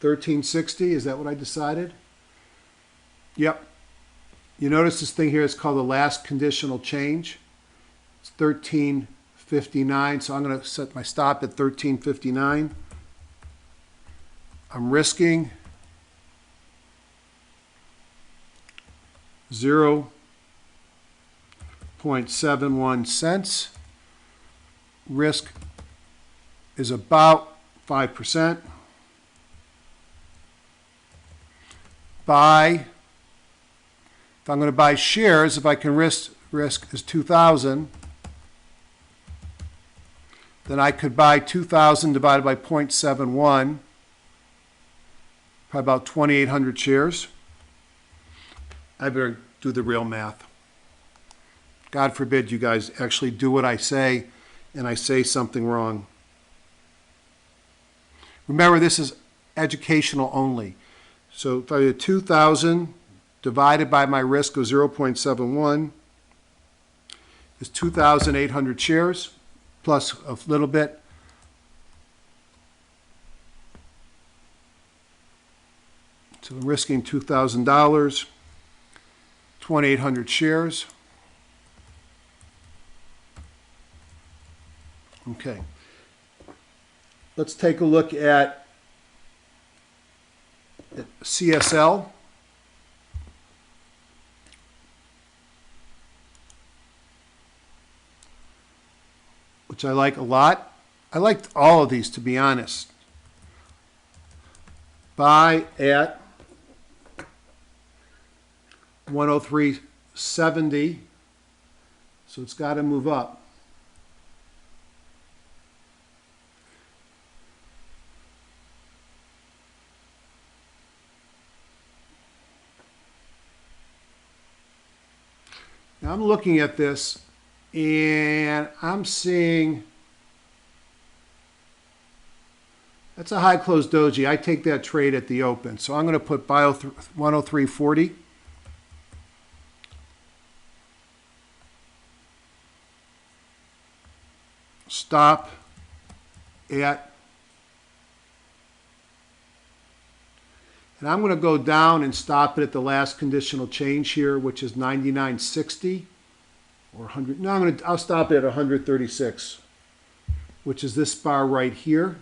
1360. Is that what I decided? Yep. You notice this thing here is called the last conditional change. It's 1359. So I'm going to set my stop at 1359. I'm risking 0.71 cents. Risk is about 5%. Buy I'm going to buy shares, if I can risk is 2,000, then I could buy 2,000 divided by 0.71, probably about 2,800 shares. I better do the real math. God forbid you guys actually do what I say and I say something wrong. Remember, this is educational only. So if I do 2,000 divided by my risk of 0.71 is 2,800 shares plus a little bit. So I'm risking $2,000, 2,800 shares. Okay. Let's take a look at CSL. Which I like a lot. I liked all of these, to be honest. Buy at 103.70, so it's got to move up. Now I'm looking at this and I'm seeing that's a high close doji. I take that trade at the open. So I'm going to put buy 103.40. Stop at, and I'm going to go down and stop it at the last conditional change here, which is 99.60 or 100. No, I'll stop it at 136, which is this bar right here.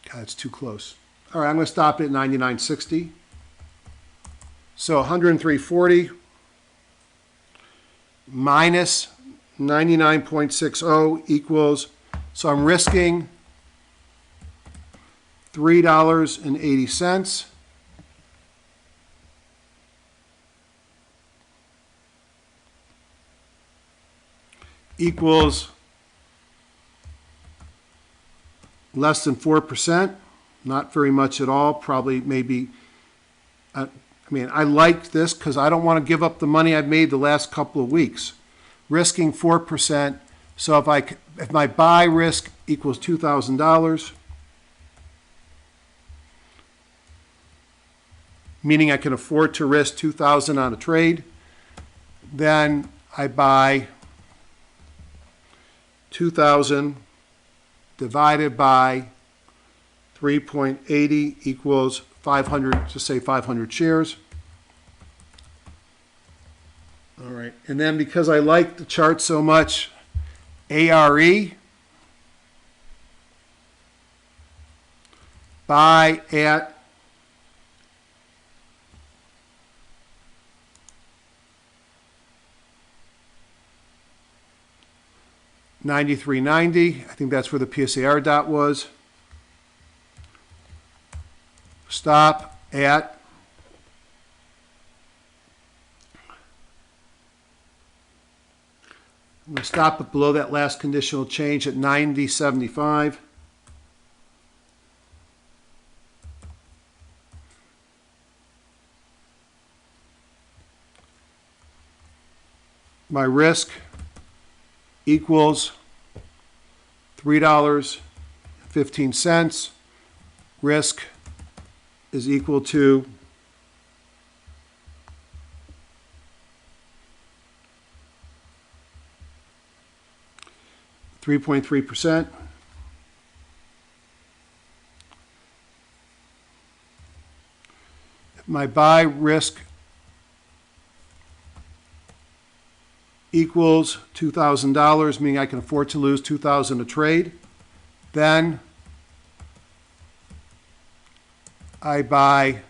God, it's too close. All right, I'm going to stop it at 99.60. So 103.40 minus 99.60 equals, so I'm risking $3.80 equals less than 4%, not very much at all, probably maybe, I mean, I like this because I don't want to give up the money I've made the last couple of weeks. Risking 4%, so if my buy risk equals $2,000, meaning I can afford to risk $2,000 on a trade, then I buy 2,000 divided by 3.80 equals 500, just say 500 shares. All right, and then because I like the chart so much, ARE, buy at 93.90. I think that's where the PSAR dot was. Stop at I'm going to stop it below that last conditional change at 90.75. My risk equals $3.15. Risk is equal to 3.3%. My buy risk equals $2,000, meaning I can afford to lose $2,000 a trade. Then I buy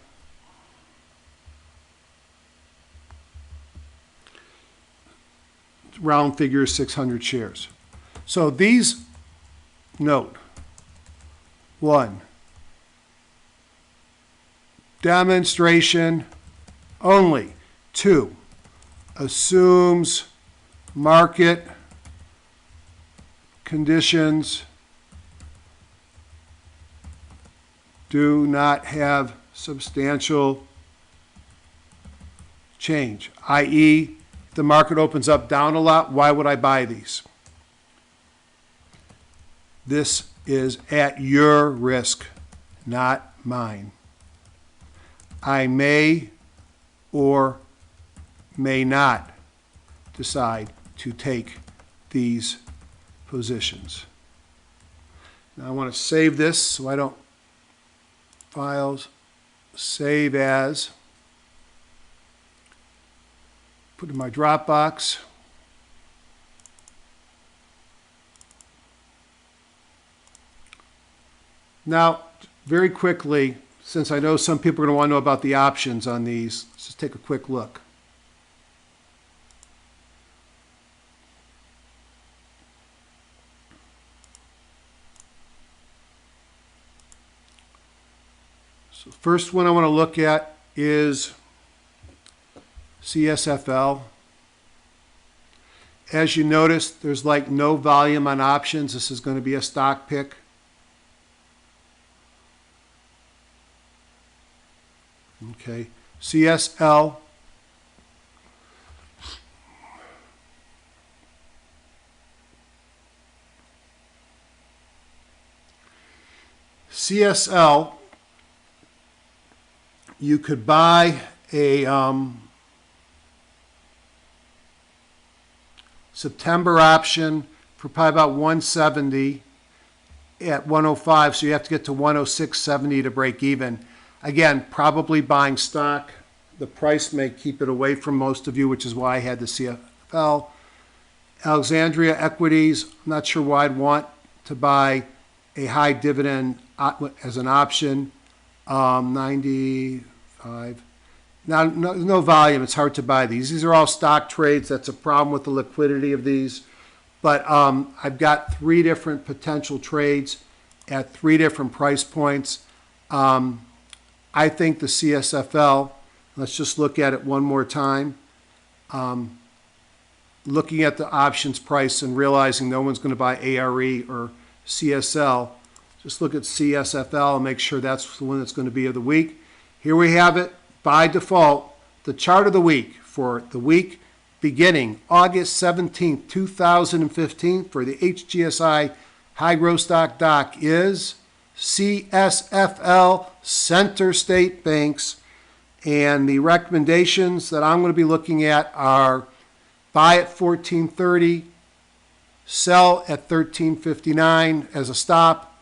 round figure 600 shares. So these, note, 1, demonstration only. 2, assumes market conditions do not have substantial change, i.e., the market opens up down a lot, why would I buy these? This is at your risk, not mine. I may or may not decide to take these positions. Now I want to save this so I don't files, save as, put in my Dropbox. Now, very quickly, since I know some people are going to want to know about the options on these, let's just take a quick look. So first one I want to look at is CSFL. As you notice, there's like no volume on options. This is going to be a stock pick. Okay, CSL. CSL, you could buy a September option for probably about 170 at 105, so you have to get to 106.70 to break even. Again, probably buying stock. The price may keep it away from most of you, which is why I had the CFL. Alexandria Equities, I'm not sure why I'd want to buy a high dividend as an option. 95. Now, no volume. It's hard to buy these. These are all stock trades. That's a problem with the liquidity of these. But I've got 3 different potential trades at 3 different price points. I think the CSFL, let's just look at it one more time. Looking at the options price and realizing no one's going to buy ARE or CSL, just look at CSFL and make sure that's the one that's going to be of the week. Here we have it. By default, the chart of the week for the week beginning August 17th, 2015 for the HGSI High Growth Stock Doc is CSFL Center State Banks. And the recommendations that I'm going to be looking at are buy at 1430, sell at 1359 as a stop,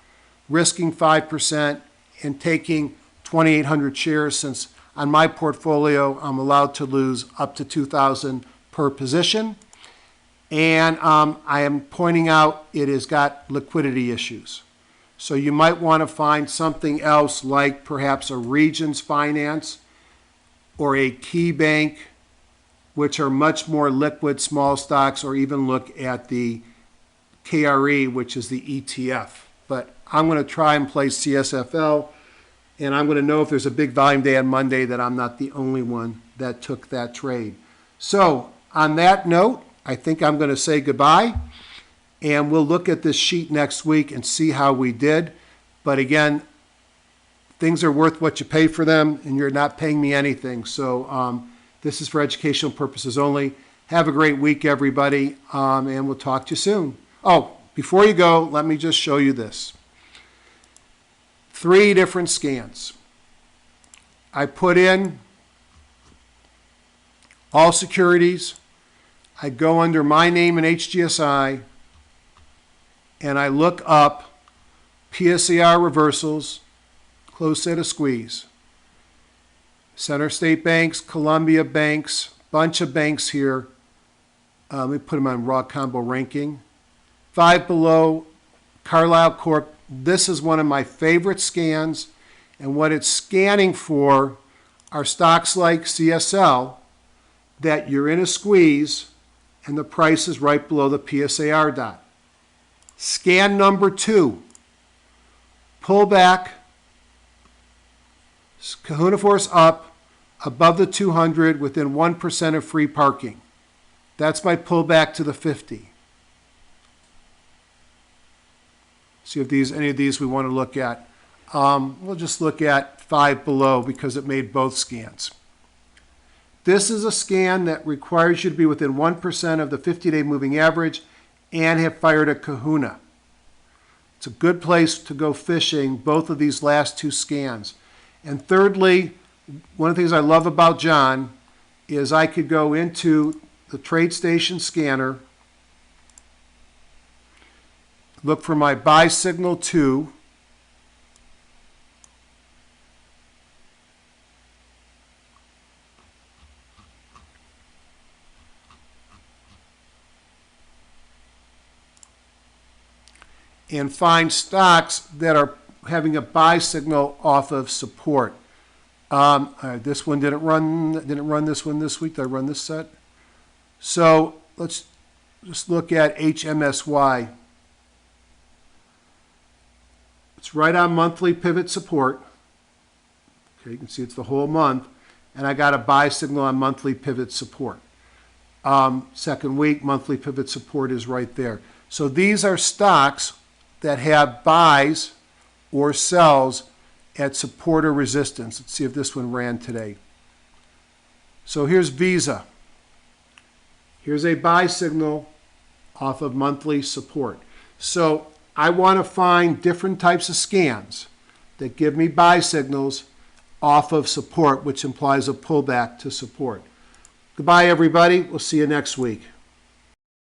risking 5%, and taking 2,800 shares, since on my portfolio I'm allowed to lose up to 2,000 per position. And I am pointing out it has got liquidity issues. So you might want to find something else like perhaps a Regions Finance or a Key Bank, which are much more liquid small stocks, or even look at the KRE, which is the ETF. But I'm going to try and play CSFL, and I'm going to know if there's a big volume day on Monday that I'm not the only one that took that trade. So on that note, I think I'm going to say goodbye, and we'll look at this sheet next week and see how we did. But again, things are worth what you pay for them, and you're not paying me anything. So this is for educational purposes only. Have a great week, everybody, and we'll talk to you soon. Oh, before you go, let me just show you this. 3 different scans. I put in all securities. I go under my name in HGSI, and I look up PSAR reversals, close set of squeeze. Center State Banks, Columbia Banks, bunch of banks here. Let me put them on raw combo ranking. 5 below, Carlisle Corp. This is one of my favorite scans, and what it's scanning for are stocks like CSL that you're in a squeeze and the price is right below the PSAR dot. Scan number 2, pullback, Kahuna Force up above the 200 within 1% of free parking. That's my pullback to the 50. See if any of these we want to look at. We'll just look at 5 below because it made both scans. This is a scan that requires you to be within 1% of the 50-day moving average and have fired a kahuna. It's a good place to go fishing, both of these last two scans. And thirdly, one of the things I love about John is I could go into the TradeStation scanner, look for my buy signal 2, and find stocks that are having a buy signal off of support. This one didn't run this one this week. Did I run this set? So let's just look at HMSY. It's right on monthly pivot support. Okay, you can see it's the whole month. And I got a buy signal on monthly pivot support. Second week, monthly pivot support is right there. So these are stocks that have buys or sells at support or resistance. Let's see if this one ran today. So here's Visa. Here's a buy signal off of monthly support. So I want to find different types of scans that give me buy signals off of support, which implies a pullback to support. Goodbye, everybody. We'll see you next week.